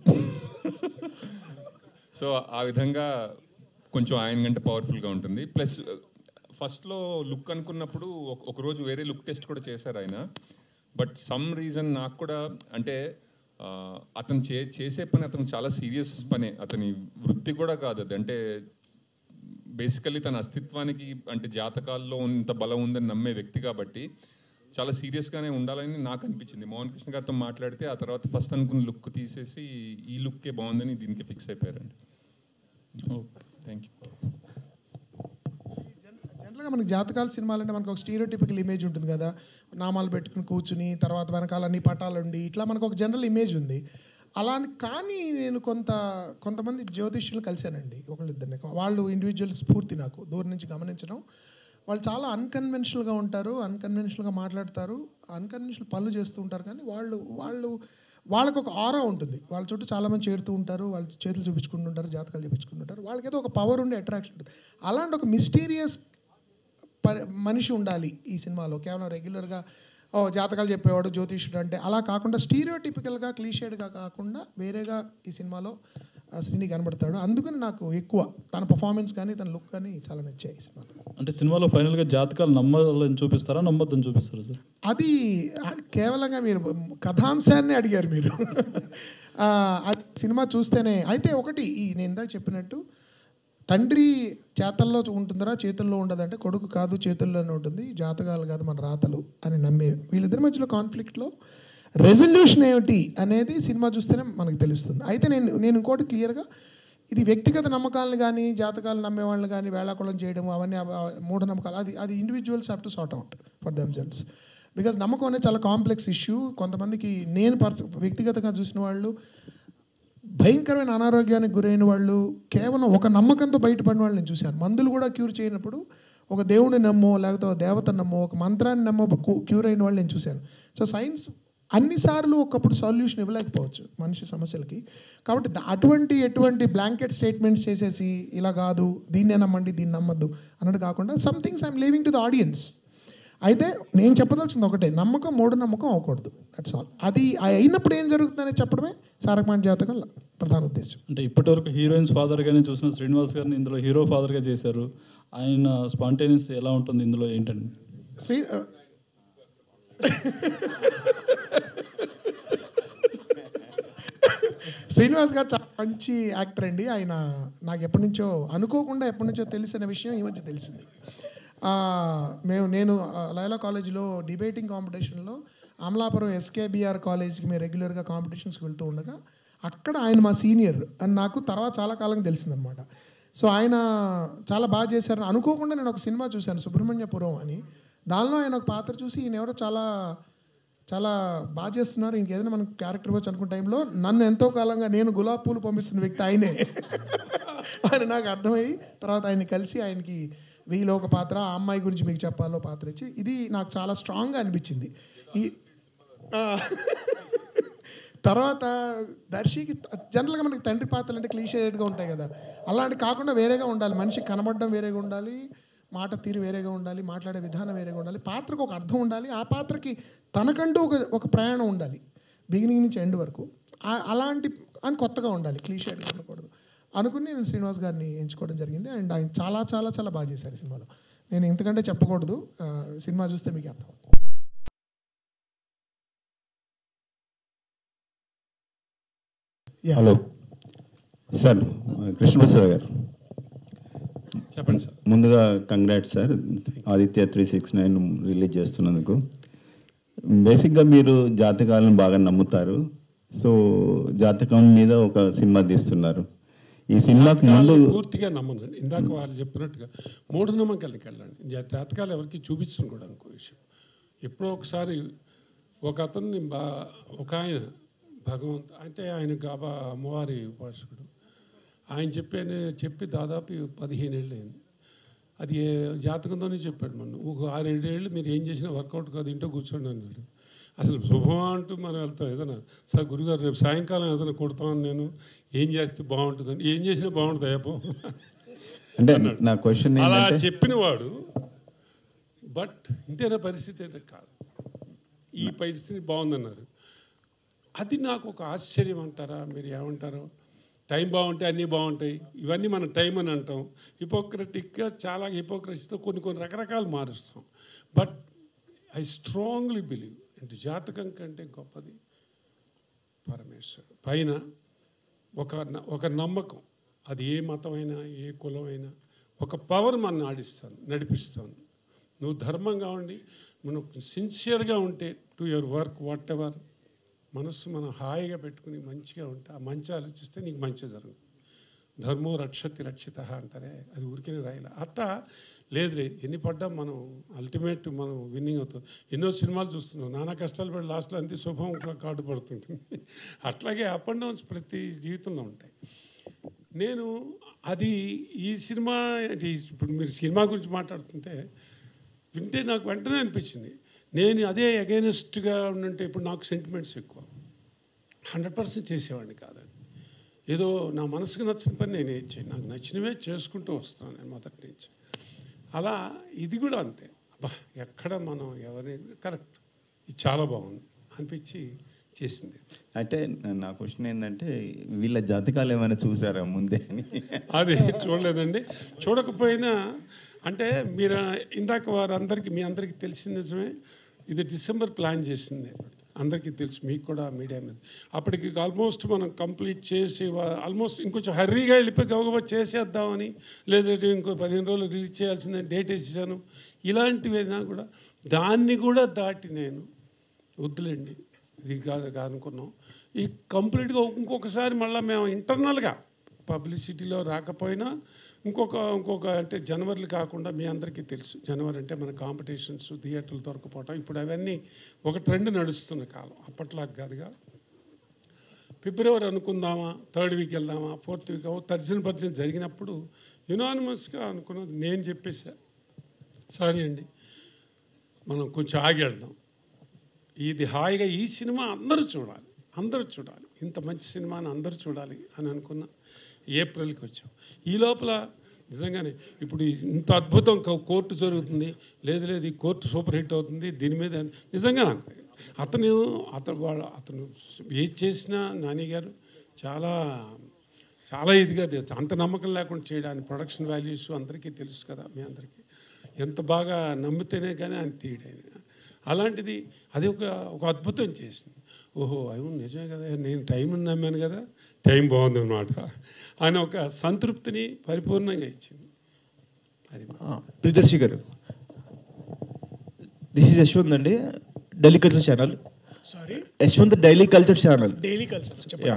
సో ఆ విధంగా కొంచెం ఆయన కంటే పవర్ఫుల్గా ఉంటుంది. ప్లస్ ఫస్ట్లో లుక్ అనుకున్నప్పుడు ఒకరోజు వేరే లుక్ టెస్ట్ కూడా చేశారు ఆయన. బట్ సమ్ రీజన్ నాకు కూడా అంటే అతను చేసే పని అతను చాలా సీరియస్ పనే, అతని వృత్తి కూడా కాదు అది. అంటే బేసికలీ తన అస్తిత్వానికి అంటే జాతకాల్లో ఇంత బలం ఉందని నమ్మే వ్యక్తి కాబట్టి చాలా సీరియస్గానే ఉండాలని నాకు అనిపించింది. మోహన్ కృష్ణ గారితో మాట్లాడితే ఆ తర్వాత ఫస్ట్ అనుకున్న లుక్ తీసేసి ఈ లుక్కే బాగుందని దీనికి ఫిక్స్ అయిపోయారండి. Okay, thank you. జనరల్గా మనకి జాతకాల సినిమాలంటే మనకు ఒక స్టీరియోటిపికల్ ఇమేజ్ ఉంటుంది కదా, నామాలు పెట్టుకుని కూర్చుని తర్వాత వెనకాలన్నీ పటాలుండి ఇట్లా మనకు ఒక జనరల్ ఇమేజ్ ఉంది. అలా కానీ నేను కొంతమంది జ్యోతిష్యులు కలిశానండి, ఒకళ్ళిద్దరిని. వాళ్ళు ఇండివిజువల్ స్ఫూర్తి నాకు దూరం నుంచి గమనించడం. వాళ్ళు చాలా అన్కన్వెన్షనల్గా ఉంటారు, అన్కన్వెన్షనల్గా మాట్లాడతారు, అన్కన్వెన్షనల్ పనులు చేస్తూ ఉంటారు. కానీ వాళ్ళకు ఒక ఆరా ఉంటుంది. వాళ్ళ చుట్టూ చాలామంది చేరుతూ ఉంటారు, వాళ్ళు చేతులు చూపించుకుంటుంటారు, జాతకాలు చూపించుకుంటుంటారు. వాళ్ళకి ఏదో ఒక పవర్ ఉండే అట్రాక్షన్ ఉంటుంది. అలాంటి ఒక మిస్టీరియస్ మనిషి ఉండాలి ఈ సినిమాలో. కేవలం రెగ్యులర్గా జాతకాలు చెప్పేవాడు జ్యోతిష్యుడు అంటే అలా కాకుండా స్టీరియోటిపికల్గా క్లీషేడ్గా కాకుండా వేరేగా ఈ సినిమాలో శ్రీని కనబడతాడు. అందుకని నాకు ఎక్కువ తన పర్ఫార్మెన్స్ కానీ తన లుక్ కానీ చాలా నచ్చాయి ఈ సినిమా. అంటే సినిమాలో ఫైనల్గా జాతకాలు నమ్మాలని చూపిస్తారా, నమ్మొద్దని చూపిస్తారా సార్? అది కేవలంగా మీరు కథాంశాన్ని అడిగారు మీరు. అది సినిమా చూస్తేనే. అయితే ఒకటి నేను ఇందాక చెప్పినట్టు తండ్రి చేతల్లో ఉంటుందరా చేతుల్లో ఉండదంటే కొడుకు కాదు చేతుల్లోనే ఉంటుంది, జాతకాలు కాదు మన రాతలు అని నమ్మే వీళ్ళిద్దరి మధ్యలో కాన్ఫ్లిక్ట్లో రెజల్యూషన్ ఏమిటి అనేది సినిమా చూస్తేనే మనకు తెలుస్తుంది. అయితే నేను ఇంకోటి క్లియర్గా ఇది వ్యక్తిగత నమ్మకాలను కానీ జాతకాలు నమ్మే వాళ్ళని కానీ వేళాకుళం చేయడం అవన్నీ మూఢనమ్మకాలు అది individuals have to sort out for themselves. Because నమ్మకం అనేది చాలా కాంప్లెక్స్ ఇష్యూ. కొంతమందికి నేను వ్యక్తిగతంగా చూసిన వాళ్ళు భయంకరమైన అనారోగ్యానికి గురైన వాళ్ళు కేవలం ఒక నమ్మకంతో బయటపడిన వాళ్ళు నేను చూశాను. మందులు కూడా క్యూర్ చేయనప్పుడు ఒక దేవుడిని నమ్మో లేకపోతే ఒక దేవతను నమ్మో ఒక మంత్రాన్ని నమ్మో క్యూర్ అయిన వాళ్ళు నేను చూశాను. సో సైన్స్ అన్నిసార్లు ఒకప్పుడు సొల్యూషన్ ఇవ్వలేకపోవచ్చు మనిషి సమస్యలకి. కాబట్టి ఎటువంటి బ్లాంకెట్ స్టేట్మెంట్స్ చేసేసి ఇలా కాదు దీన్నే నమ్మండి దీన్ని నమ్మద్దు అన్నట్టు కాకుండా some things I'm leaving to the audience. అయితే నేను చెప్పదలసింది ఒకటే, నమ్మకం మూఢనమ్మకం అవ్వకూడదు, దట్స్ ఆల్. అది అయినప్పుడు ఏం జరుగుతుందని చెప్పడమే సారకమాన జాతకం ప్రధాన ఉద్దేశం. అంటే ఇప్పటివరకు హీరోయిన్స్ ఫాదర్గానే చూసిన శ్రీనివాస్ గారిని ఇందులో హీరో ఫాదర్గా చేశారు. ఆయన స్పాంటేనియస్ ఎలా ఉంటుంది ఇందులో ఏంటండి? శ్రీనివాస్ గారు చాలా మంచి యాక్టర్ అండి. ఆయన నాకు ఎప్పటి నుంచో తెలిసిన విషయం ఈ మధ్య తెలిసింది. నేను లైలా కాలేజీలో డిబేటింగ్ కాంపిటీషన్లో అమలాపురం ఎస్కేబిఆర్ కాలేజ్కి మేము రెగ్యులర్గా కాంపిటీషన్స్కి వెళ్తూ ఉండగా అక్కడ ఆయన మా సీనియర్ అని నాకు తర్వాత చాలా కాలంగా తెలిసిందనమాట. సో ఆయన చాలా బాగా చేశారని అనుకోకుండా నేను ఒక సినిమా చూశాను, సుబ్రహ్మణ్యపురం అని. దానిలో ఆయన ఒక పాత్ర చూసి ఈయన ఎవరో చాలా చాలా బాగా చేస్తున్నారు, ఇంకేదైనా మనకు క్యారెక్టర్ వచ్చి అనుకున్న టైంలో నన్ను ఎంతో కాలంగా నేను గులాబీ పూలు పంపిస్తున్న వ్యక్తి ఆయనే అని నాకు అర్థమయ్యి తర్వాత ఆయన్ని కలిసి ఆయనకి వీలో ఒక పాత్ర, ఆ అమ్మాయి గురించి మీకు చెప్పాలో పాత్ర ఇచ్చి ఇది నాకు చాలా స్ట్రాంగ్గా అనిపించింది. ఈ తర్వాత దర్శికి జనరల్గా మనకి తండ్రి పాత్రలు అంటే క్లీషేడ్గా ఉంటాయి కదా, అలాంటి కాకుండా వేరేగా ఉండాలి. మనిషి కనబడడం వేరేగా ఉండాలి, మాట తీరు వేరేగా ఉండాలి, మాట్లాడే విధానం వేరేగా ఉండాలి, పాత్రకు ఒక అర్థం ఉండాలి, ఆ పాత్రకి తనకంటూ ఒక ప్రయాణం ఉండాలి బిగినింగ్ నుంచి ఎండ్ వరకు. అలాంటి అని కొత్తగా ఉండాలి, క్లీషేడ్గా ఉండకూడదు అనుకుని నేను శ్రీనివాస్ గారిని ఎంచుకోవడం జరిగింది. అండ్ ఆయన చాలా చాలా చాలా బాగా చేశారు ఈ సినిమాలో. నేను ఇంతకంటే చెప్పకూడదు, సినిమా చూస్తే మీకు అర్థం. హలో సార్, కృష్ణప్రసాద్ గారు చెప్పండి సార్. ముందుగా కంగ్రాట్స్ సార్, ఆదిత్య 369 రిలీజ్ చేస్తున్నందుకు. బేసిక్గా మీరు జాతకాలను బాగా నమ్ముతారు, సో జాతకం మీద ఒక సినిమా తీస్తున్నారు. ఈ సినిమాకు ముందు పూర్తిగా నమ్మనండి. ఇందాక వాళ్ళు చెప్పినట్టుగా మూఢనమ్మకాలకి వెళ్ళండి, జాతకాలు ఎవరికి చూపించడం కూడా ఇంకో విషయం. ఎప్పుడో ఒకసారి ఒక అతన్ని ఒక ఆయన భగవంతు అంటే ఆయన గాబా అమ్మవారి ఉపాసకుడు, ఆయన చెప్పి దాదాపు 15 ఏళ్ళు అయింది. అది జాతకంతోనే చెప్పాడు. మనం ఒక 6-7 ఏళ్ళు మీరు ఏం చేసినా వర్కౌట్ కాదు, ఇంట్లో కూర్చోండి అన్నాడు. అసలు శుభమా అంటూ మనం వెళ్తాం, ఏదైనా సార్ గురుగారు రేపు సాయంకాలం ఏదైనా కొడతాను నేను, ఏం చేస్తే బాగుంటుందని, ఏం చేసినా బాగుంటుంది అయ్యప్ప అంటే నా క్వశ్చన్ అలా చెప్పినవాడు. బట్ ఇంతేనా పరిస్థితి అంటే కాదు, ఈ పరిస్థితి బాగుందన్నారు. అది నాకు ఒక ఆశ్చర్యం అంటారా, మీరు ఏమంటారో. టైం బాగుంటే అన్నీ బాగుంటాయి, ఇవన్నీ మనం టైం అని అంటాం. హిపోక్రటిక్గా చాలా హిపోక్రసీతో కొన్ని రకరకాలు మారుస్తాం. బట్ ఐ స్ట్రాంగ్లీ బిలీవ్ అంటే జాతకం కంటే గొప్పది పరమేశ్వరుడు. పైన ఒక నమ్మకం, అది ఏ మతమైనా ఏ కులమైనా ఒక పవర్ మన నడిపిస్తాను. నువ్వు ధర్మంగా ఉండి మనం సిన్సియర్గా ఉంటే to your work what ever, మనస్సు మనం హాయిగా పెట్టుకుని మంచిగా ఉంటే, ఆ మంచి ఆలోచిస్తే నీకు మంచి జరుగుతుంది. ధర్మో రక్షతి రక్షిత అంటారే, అది ఊరికే రాయాలి. అట్లా లేదులే, ఎన్ని పడ్డా మనం అల్టిమేట్ మనం విన్నింగ్ అవుతాం. ఎన్నో సినిమాలు చూస్తున్నాం, నానా కష్టాలు పడి లాస్ట్లో అంతే శుభం కార్డు పడుతుంటుంది. అట్లాగే అప్ అండ్ డౌన్స్ ప్రతి జీవితంలో ఉంటాయి. నేను అది ఈ సినిమా ఇప్పుడు మీరు సినిమా గురించి మాట్లాడుతుంటే వింటే నాకు వెంటనే అనిపించింది, నేను అదే అగైనెస్ట్గా ఉంటే ఇప్పుడు నాకు సెంటిమెంట్స్ ఎక్కువ, 100% చేసేవాడిని కాదండి. ఏదో నా మనసుకు నచ్చిన పని నేను చేయను, నాకు నచ్చినవే చేసుకుంటూ వస్తున్నాను నేను మొదటి నుంచి. అలా ఇది కూడా అంతే, అబ్బా ఎక్కడ మనం ఎవరైనా కరెక్ట్, ఇది చాలా బాగుంది అనిపించి చేసింది. అంటే నా క్వశ్చన్ ఏంటంటే వీళ్ళ జాతకాలు ఏమైనా చూసారా ముందే అని? అది చూడలేదండి. చూడకపోయినా అంటే మీరు ఇందాక వారందరికీ మీ అందరికీ తెలిసిన నిజమే, ఇది డిసెంబర్ ప్లాన్ చేసింది, అందరికీ తెలుసు, మీకు కూడా మీడియా మీద. అప్పటికి ఆల్మోస్ట్ మనం కంప్లీట్ చేసి ఆల్మోస్ట్ ఇంకొంచెం హర్రీగా వెళ్ళిపోయి గబగబా చేసేద్దామని, లేదంటే ఇంకో 15 రోజులు రిలీజ్ చేయాల్సిందని డేట్ వేసేసాను. ఇలాంటివైనా కూడా దాన్ని కూడా దాటి నేను వద్దులేండి ఇది కాదు అనుకున్నాం. ఈ కంప్లీట్గా ఇంకొకసారి మళ్ళీ మేము ఇంటర్నల్గా పబ్లిసిటీలో రాకపోయినా ఇంకొక అంటే జనవరిలు కాకుండా మీ అందరికీ తెలుసు, జనవరి అంటే మన కాంపిటీషన్స్, థియేటర్లు దొరకపోవటం, ఇప్పుడు అవన్నీ ఒక ట్రెండ్ నడుస్తున్న కాలం, అప్పట్లాగా కాదుగా. ఫిబ్రవరి అనుకుందామా, 3rd వీక్ వెళ్దామా, 4th వీక్ తర్జన జరిగినప్పుడు యునానిమస్గా అనుకున్నది నేను చెప్పేసా, సారీ అండి మనం కొంచెం ఆగి వెళ్దాం, ఇది హాయిగా ఈ సినిమా అందరూ చూడాలి, ఇంత మంచి సినిమాని అందరూ చూడాలి అని అనుకున్నా. ఏప్రిల్కి వచ్చాం. ఈ లోపల నిజంగానే ఇప్పుడు ఇంత అద్భుతం కోర్టు జరుగుతుంది, లేదు ఈ కోర్టు సూపర్ హిట్ అవుతుంది, దీని మీద నిజంగా అతను ఏది చేసినా నాని గారు చాలా చాలా ఇదిగా చేస్తారు. అంత నమ్మకం లేకుండా చేయడానికి ప్రొడక్షన్ వాల్యూస్ అందరికీ తెలుసు కదా, మీ అందరికీ ఎంత బాగా నమ్మితేనే కానీ ఆయన తీయడానికి. అలాంటిది అది ఒక అద్భుతం చేసింది. ఓహో అవును నిజమే కదా, నేను టైం నమ్మాను కదా, టైం బాగుంది అన్నమాట అని ఒక సంతృప్తిని పరిపూర్ణంగా ఇచ్చింది. అది ప్రియదర్శి గారు, దిస్ ఈజ్ యశ్వంత్ అండి, daily culture channel. Sorry, Yashwant daily culture channel. Daily culture. Yeah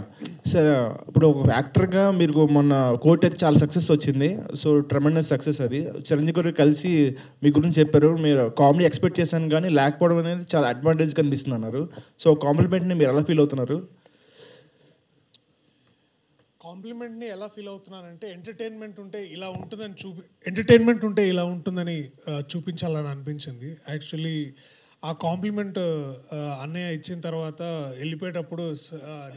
sir, ఇప్పుడు ఒక యాక్టర్గా మీరు మొన్న కోర్ట్ అయితే చాలా సక్సెస్ వచ్చింది, సో ట్రెమెండస్ సక్సెస్ అది. చిరంజీవి గారు కలిసి మీ గురించి చెప్పారు, మీరు కామెడీ ఎక్స్పెక్ట్ చేశాను కానీ లేకపోవడం అనేది చాలా అడ్వాంటేజ్ కనిపిస్తుంది అన్నారు. సో కాంప్లిమెంట్ని మీరు ఎలా ఫీల్ అవుతున్నారు? కాంప్లిమెంట్ని ఎలా ఫీల్ అవుతున్నానంటే ఎంటర్టైన్మెంట్ ఉంటే ఇలా ఉంటుందని చూపించాలని అనిపించింది. యాక్చువల్లీ ఆ కాంప్లిమెంట్ అన్నయ్య ఇచ్చిన తర్వాత వెళ్ళిపోయేటప్పుడు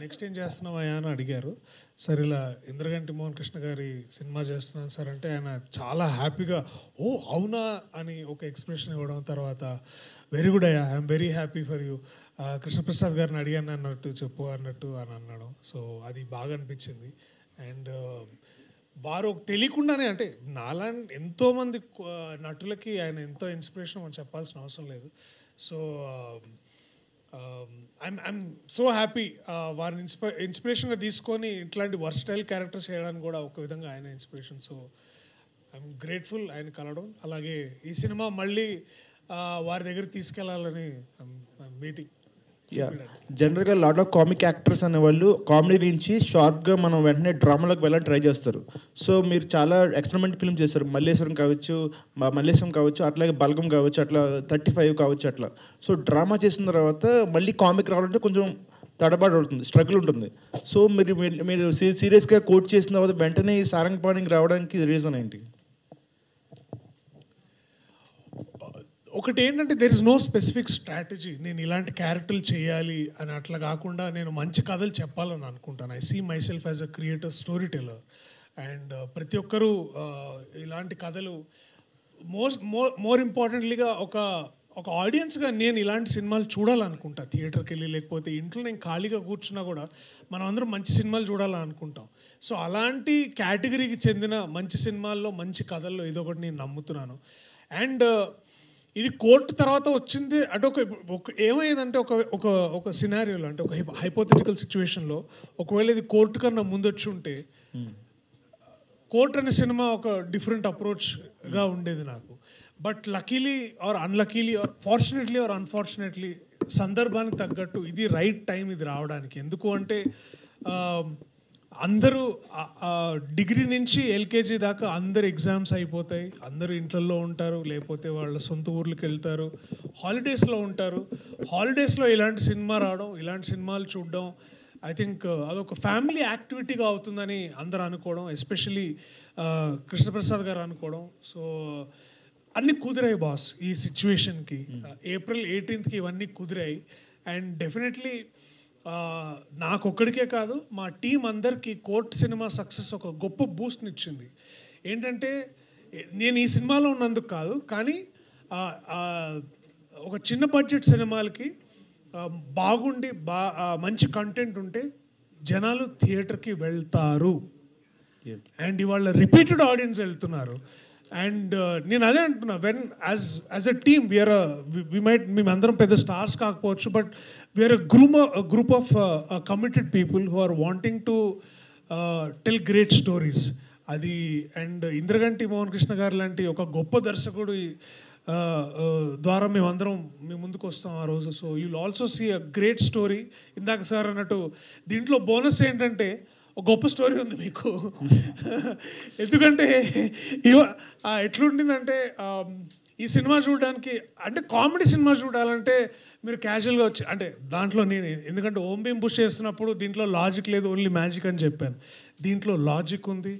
నెక్స్ట్ ఏం చేస్తున్నావయ్యా అని అడిగారు. సార్ ఇలా ఇంద్రగంటి మోహన్ కృష్ణ గారి సినిమా చేస్తున్నాను సార్ అంటే ఆయన చాలా హ్యాపీగా ఓ అవునా అని ఒక ఎక్స్ప్రెషన్ ఇవ్వడం, తర్వాత వెరీ గుడ్ అయ్యా, I'm very happy for you, Krishnaprasad గారిని అడిగాను అన్నట్టు చెప్పు అన్నట్టు అని అన్నాడు. సో అది బాగా అనిపించింది. అండ్ వారు తెలియకుండానే అంటే నాలాంటి ఎంతోమంది నటులకి ఆయన ఎంతో ఇన్స్పిరేషన్ మనం చెప్పాల్సిన అవసరం లేదు. సో ఐఎమ్ సో హ్యాపీ వారిని ఇన్స్పిరేషన్గా తీసుకొని ఇట్లాంటి వర్స్టైల్ క్యారెక్టర్స్ చేయడానికి కూడా ఒక విధంగా ఆయన ఇన్స్పిరేషన్. సో ఐఎమ్ గ్రేట్ఫుల్ ఆయన కలవడం. అలాగే ఈ సినిమా మళ్ళీ వారి దగ్గర తీసుకెళ్లాలని మీటింగ్. జనరల్గా లాట్ ఆఫ్ కామిక్ యాక్టర్స్ అనేవాళ్ళు కామెడీ నుంచి షార్ప్గా మనం వెంటనే డ్రామాలోకి వెళ్ళాలని ట్రై చేస్తారు. సో మీరు చాలా ఎక్స్పెరిమెంట్ ఫిల్మ్ చేస్తారు, మల్లేశ్వరం కావచ్చు, అట్లాగే బలగం కావచ్చు, అట్లా 35 కావచ్చు అట్లా. సో డ్రామా చేసిన తర్వాత మళ్ళీ కామిక్ రావాలంటే కొంచెం తడబాటు అవుతుంది, స్ట్రగుల్ ఉంటుంది. సో మీరు సీరియస్గా కోట్ చేసిన తర్వాత వెంటనే ఈ సారంగ్ పాణికి రావడానికి రీజన్ ఏంటి? ఒకటి ఏంటంటే there is no specific strategy, నేను ఇలాంటి క్యారెక్టర్లు చేయాలి అని అట్లా కాకుండా నేను మంచి కథలు చెప్పాలని అనుకుంటాను. I see my self as a creator, story teller. And ప్రతి ఒక్కరూ ఇలాంటి కథలు మోర్ ఇంపార్టెంట్లీగా ఒక ఆడియన్స్గా నేను ఇలాంటి సినిమాలు చూడాలనుకుంటా. థియేటర్కి వెళ్ళి లేకపోతే ఇంట్లో నేను ఖాళీగా కూర్చున్నా కూడా మనం అందరం మంచి సినిమాలు చూడాలని అనుకుంటాం. సో అలాంటి కేటగిరీకి చెందిన మంచి సినిమాల్లో మంచి కథల్లో ఇదొకటి నేను నమ్ముతున్నాను. అండ్ ఇది కోర్టు తర్వాత వచ్చింది అంటే ఒక ఏమైందంటే ఒక సినారియోలో అంటే ఒక హైపోథెటికల్ సిచ్యువేషన్లో ఒకవేళ ఇది కోర్టు కన్నా ముందు వచ్చి ఉంటే కోర్ట్ అనే సినిమా ఒక డిఫరెంట్ అప్రోచ్గా ఉండేది నాకు. But luckily or unluckily or fortunately or unfortunately సందర్భానికి తగ్గట్టు ఇది రైట్ టైం ఇది రావడానికి. ఎందుకు అంటే అందరూ డిగ్రీ నుంచి ఎల్కేజీ దాకా అందరు ఎగ్జామ్స్ అయిపోతాయి, అందరూ ఇంట్లో ఉంటారు, లేకపోతే వాళ్ళ సొంత ఊర్లకు వెళ్తారు, హాలిడేస్లో ఉంటారు. హాలిడేస్లో ఇలాంటి సినిమా రావడం, ఇలాంటి సినిమాలు చూడడం ఐ థింక్ అదొక ఫ్యామిలీ యాక్టివిటీగా అవుతుందని అందరూ అనుకోవడం, ఎస్పెషలీ కృష్ణప్రసాద్ గారు అనుకోవడం. సో అన్నీ కుదిరాయి బాస్ ఈ సిచ్యువేషన్కి. April 18th ఇవన్నీ కుదిరాయి. అండ్ డెఫినెట్లీ నాకొక్కడికే కాదు మా టీం అందరికీ కోర్ట్ సినిమా సక్సెస్ ఒక గొప్ప బూస్ట్ని ఇచ్చింది. ఏంటంటే నేను ఈ సినిమాలో ఉన్నందుకు కాదు, కానీ ఒక చిన్న బడ్జెట్ సినిమాలకి బాగుండి మంచి కంటెంట్ ఉంటే జనాలు థియేటర్కి వెళ్తారు. అండ్ ఇవాళ రిపీటెడ్ ఆడియన్స్ వెళ్తున్నారు. అండ్ నేను అదే అంటున్నా, వెన్ యాజ్ అ టీమ్ మేమందరం పెద్ద స్టార్స్ కాకపోవచ్చు, but we are group of committed people who are wanting to tell great stories. అది అండ్ ఇంద్రగంటి మోహన్ కృష్ణ గారు లాంటి ఒక గొప్ప దర్శకుడు ద్వారా మేమందరం మేము ముందుకు వస్తాం ఆ రోజు. So you will also see a great story. ఇందాక సార్ అన్నట్టు దీంట్లో బోనస్ ఏంటంటే ఒక గొప్ప స్టోరీ ఉంది మీకు. ఎందుకంటే ఎట్లుండిందంటే ఈ సినిమా చూడడానికి, అంటే కామెడీ సినిమా చూడాలంటే మీరు క్యాజువల్గా వచ్చి, అంటే దాంట్లో నేను ఎందుకంటే ఓం భీమ్ బుష్ చేస్తున్నప్పుడు దీంట్లో లాజిక్ లేదు, ఓన్లీ మ్యాజిక్ అని చెప్పాను. దీంట్లో లాజిక్ ఉంది,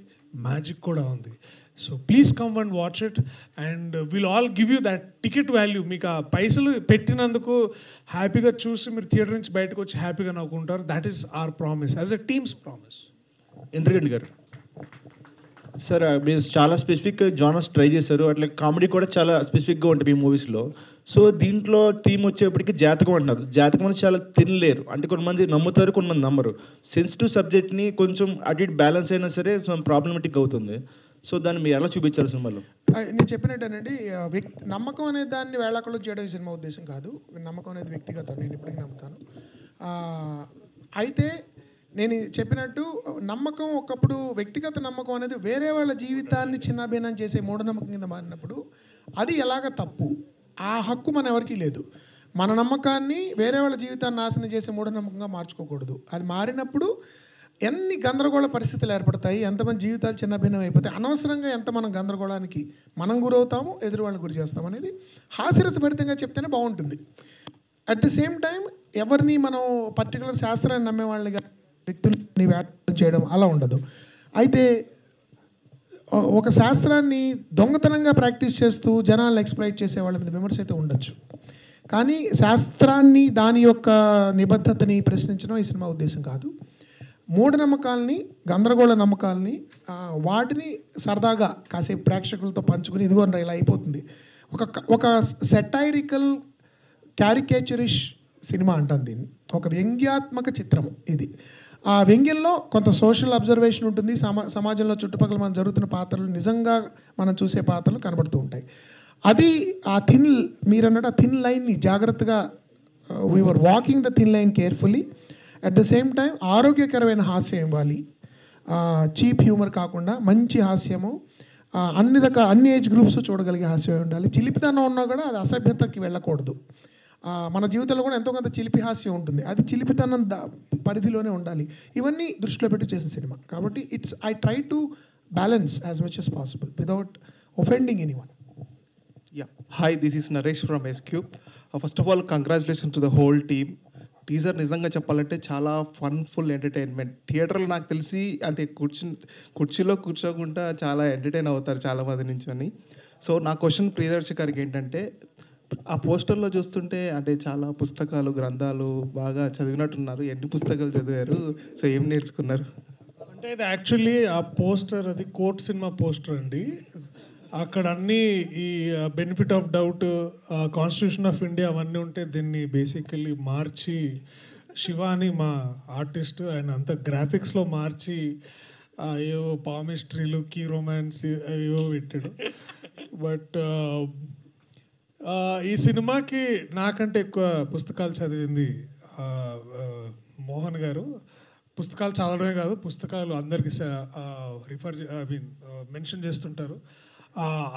మ్యాజిక్ కూడా ఉంది. So please come and watch it and will all give you that ticket value. మీకు ఆ పైసలు పెట్టినందుకు హ్యాపీగా చూసి మీరు థియేటర్ నుంచి బయటకు వచ్చి హ్యాపీగా నవ్వుకుంటారు. That is our promise as a teams promise. Indraganti garu sir, మీరు చాలా స్పెసిఫిక్ జానర్స్ ట్రై చేశారు, అట్లా కామెడీ కూడా చాలా స్పెసిఫిక్గా ఉంటుంది మీ మూవీస్లో. సో దీంట్లో థీమ్ వచ్చేప్పటికి జాతకం అంటున్నారు. జాతకం అని చాలా తినలేరు, అంటే కొంతమంది నమ్ముతారు, కొంతమంది నమ్మరు. సెన్సిటివ్ సబ్జెక్ట్ని కొంచెం అటు ఇటు బ్యాలెన్స్ అయినా సరే ప్రాబ్లమేటిక్ అవుతుంది. సో దాన్ని మీరు ఎలా చూపించారు సినిమాలో? నేను చెప్పినట్టేనండి, నమ్మకం అనే దాన్ని వేళాకులు చేయడం ఈ సినిమా ఉద్దేశం కాదు. నమ్మకం అనేది వ్యక్తిగతం, నేను ఇప్పటికీ నమ్ముతాను. అయితే నేను చెప్పినట్టు నమ్మకం ఒకప్పుడు వ్యక్తిగత నమ్మకం అనేది వేరే వాళ్ళ జీవితాన్ని చిన్నాభిన్నం చేసే మూఢనమ్మకం కింద మారినప్పుడు అది ఎలాగ తప్పు. ఆ హక్కు మన ఎవరికీ లేదు. మన నమ్మకాన్ని వేరే వాళ్ళ జీవితాన్ని నాశనం చేసే మూఢనమ్మకంగా మార్చుకోకూడదు. అది మారినప్పుడు ఎన్ని గందరగోళ పరిస్థితులు ఏర్పడతాయి, ఎంతమంది జీవితాలు చిన్నభిన్నం అయిపోతాయి, అనవసరంగా ఎంత మనం గందరగోళానికి మనం గురవుతాము, ఎదురు వాళ్ళని గురి చేస్తాం అనేది హాస్యరసభరితంగా చెప్తేనే బాగుంటుంది. అట్ ది సేమ్ టైం ఎవరిని మనం పర్టికులర్ శాస్త్రాన్ని నమ్మే వాళ్ళని వ్యక్తులని వ్యాఖ్యానం చేయడం అలా ఉండదు. అయితే ఒక శాస్త్రాన్ని దొంగతనంగా ప్రాక్టీస్ చేస్తూ జనాలను ఎక్స్ప్లైట్ చేసే వాళ్ళ మీద విమర్శ అయితే ఉండొచ్చు, కానీ శాస్త్రాన్ని దాని యొక్క నిబద్ధతని ప్రశ్నించడం ఈ సినిమా ఉద్దేశం కాదు. మూఢనమ్మకాలని, గందరగోళ నమ్మకాలని, వాటిని సరదాగా కాసేపు ప్రేక్షకులతో పంచుకుని ఇదిగో ఇలా అయిపోతుంది. ఒక సెటైరికల్ క్యారికేచరిష్ సినిమా అంటాను దీన్ని. ఒక వ్యంగ్యాత్మక చిత్రం ఇది. ఆ వ్యంగ్యంలో కొంత సోషల్ అబ్జర్వేషన్ ఉంటుంది. సమాజంలో చుట్టుపక్కల మనం జరుగుతున్న పాత్రలు, నిజంగా మనం చూసే పాత్రలు కనబడుతూ ఉంటాయి. అది మీరన్నట్టు ఆ థిన్ లైన్ని జాగ్రత్తగా we are walking the thin line carefully. At the same time ఆరోగ్యకరమైన హాస్యం ఇవ్వాలి, చీప్ హ్యూమర్ కాకుండా మంచి హాస్యము, అన్ని ఏజ్ గ్రూప్స్ చూడగలిగే హాస్యం ఉండాలి. చిలిపితనం ఉన్నా కూడా అది అసభ్యతకి వెళ్ళకూడదు. మన జీవితంలో కూడా ఎంతో కొంత చిలిపి హాస్యం ఉంటుంది, అది చిలిపితనం పరిధిలోనే ఉండాలి. ఇవన్నీ దృష్టిలో పెట్టి చేసిన సినిమా కాబట్టి I try to balance as much as possible without offending anyone. Yeah. Hi, this is Naresh from S-Cube. First of all, congratulations to the whole team. Teaser నిజంగా చెప్పాలంటే చాలా ఫుల్ ఎంటర్టైన్మెంట్. థియేటర్లో నాకు తెలిసి అంటే కుర్చీలో కూర్చోకుండా చాలా ఎంటర్టైన్ అవుతారు చాలామంది నుంచొని. సో నా క్వశ్చన్ ప్రియదర్శి గారికి ఏంటంటే, ఆ పోస్టర్లో చూస్తుంటే అంటే చాలా పుస్తకాలు, గ్రంథాలు బాగా చదివినట్టున్నారు. ఎన్ని పుస్తకాలు చదివారు? సో ఏం నేర్చుకున్నారు? అంటే ఇది యాక్చువల్లీ ఆ పోస్టర్ అది కోర్ట్ సినిమా పోస్టర్ అండి. అక్కడ అన్నీ ఈ benefit of doubt, constitution of India అవన్నీ ఉంటే దీన్ని బేసికల్లీ మార్చి, శివాని మా ఆర్టిస్ట్ ఆయన అంత గ్రాఫిక్స్లో మార్చి ఏవో పామిస్ట్రీలు, కీ రొమాన్స్ ఏవో పెట్టాడు. బట్ ఈ సినిమాకి నాకంటే ఎక్కువ పుస్తకాలు చదివింది మోహన్ గారు. పుస్తకాలు చదవడమే కాదు, పుస్తకాలు అందరికి మెన్షన్ చేస్తుంటారు.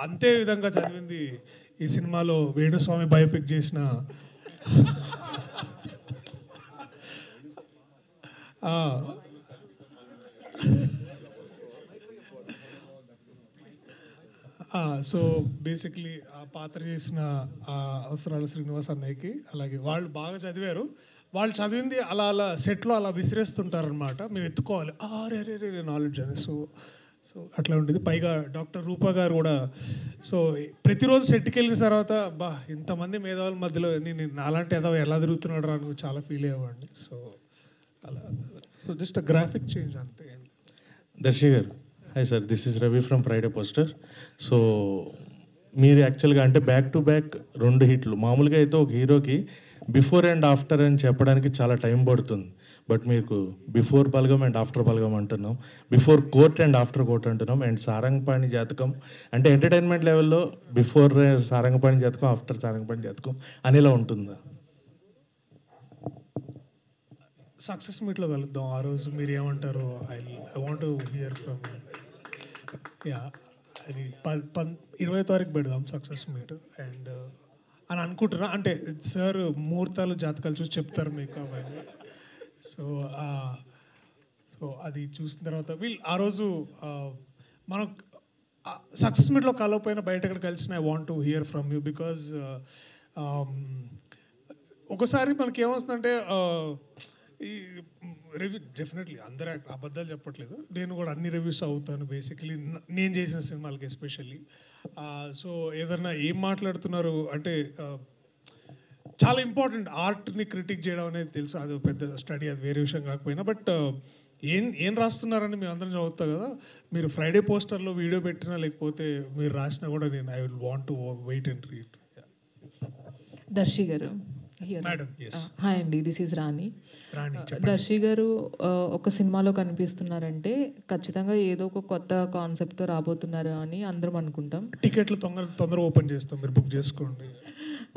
అంతే విధంగా చదివింది ఈ సినిమాలో వేణుస్వామి బయోపిక్ చేసిన సో బేసిక్లీ ఆ పాత్ర చేసిన అవసరాల శ్రీనివాస్ అన్నయ్యకి, అలాగే వాళ్ళు బాగా చదివారు. వాళ్ళు చదివింది అలా అలా సెట్లో అలా విసిరేస్తుంటారనమాట, మేము ఎత్తుకోవాలి రే నాలెడ్జ్ అని. సో అట్లా ఉండేది. పైగా డాక్టర్ రూపా గారు కూడా సో ప్రతిరోజు సెట్కి వెళ్ళిన తర్వాత ఇంతమంది మేధావుల మధ్యలో నేను నాలాంటి ఏదో ఎలా తిరుగుతున్నాడు రా అని చాలా ఫీల్ అయ్యేవాడిని. సో అలా సో జస్ట్ గ్రాఫిక్ చేంజ్ అంతే. దర్శి గారు, hi sir, this is Ravi from Friday poster. So మీరు యాక్చువల్గా అంటే బ్యాక్ టు బ్యాక్ 2 హిట్లు. మామూలుగా అయితే ఒక హీరోకి బిఫోర్ అండ్ ఆఫ్టర్ అని చెప్పడానికి చాలా టైం పడుతుంది, బట్ మీకు బిఫోర్ బలగం అండ్ ఆఫ్టర్ బలగం అంటున్నాం, before court and after court అంటున్నాం, అండ్ సారంగపాణి జాతకం అంటే ఎంటర్టైన్మెంట్ లెవెల్లో బిఫోర్ సారంగపాణి జాతకం, ఆఫ్టర్ సారంగపాణి జాతకం అనేలా ఉంటుందా? సక్సెస్ మీట్లో కలుద్దాం ఆ రోజు, మీరు ఏమంటారు? I want to hear from అది 20వ తారీఖు పెడదాం సక్సెస్ మీట్ అండ్ అని అనుకుంటున్నా. అంటే సార్ ముహూర్తాలు జాతకాలు చూసి చెప్తారు మీకు అవన్నీ. సో అది చూసిన తర్వాత ఆ రోజు మనం సక్సెస్ మీట్లో కలవపోయినా బయట ఎక్కడ కలిసిన I want to hear from you. Because ఒకసారి మనకి ఏమవుతుందంటే ఈ రివ్యూ డెఫినెట్లీ అందరూ అబద్ధాలు చెప్పట్లేదు, నేను కూడా అన్ని రివ్యూస్ అవుతాను బేసిక్లీ నేను చేసిన సినిమాలకి ఎస్పెషల్లీ. సో ఏదన్నా ఏం మాట్లాడుతున్నారు అంటే చాలా ఇంపార్టెంట్, ఆర్ట్ని క్రిటిక్ చేయడం అనేది తెలుసు, అది పెద్ద స్టడీ, అది వేరే విషయం కాకపోయినా. బట్ ఏం రాస్తున్నారని మేము అందరం చదువుతాం కదా. మీరు ఫ్రైడే పోస్టర్లో వీడియో పెట్టినా లేకపోతే మీరు రాసినా కూడా నేను I will want to wait and read. Darshi గారు, హాయ్ అండి, దిస్ ఈజ్ రాణి. దర్శి గారు ఒక సినిమాలో కనిపిస్తున్నారంటే ఖచ్చితంగా ఏదో ఒక కొత్త కాన్సెప్ట్తో రాబోతున్నారు అని అందరం అనుకుంటాం. టికెట్లు తొందరగా ఓపెన్ చేస్తాం, మీరు బుక్ చేసుకోండి.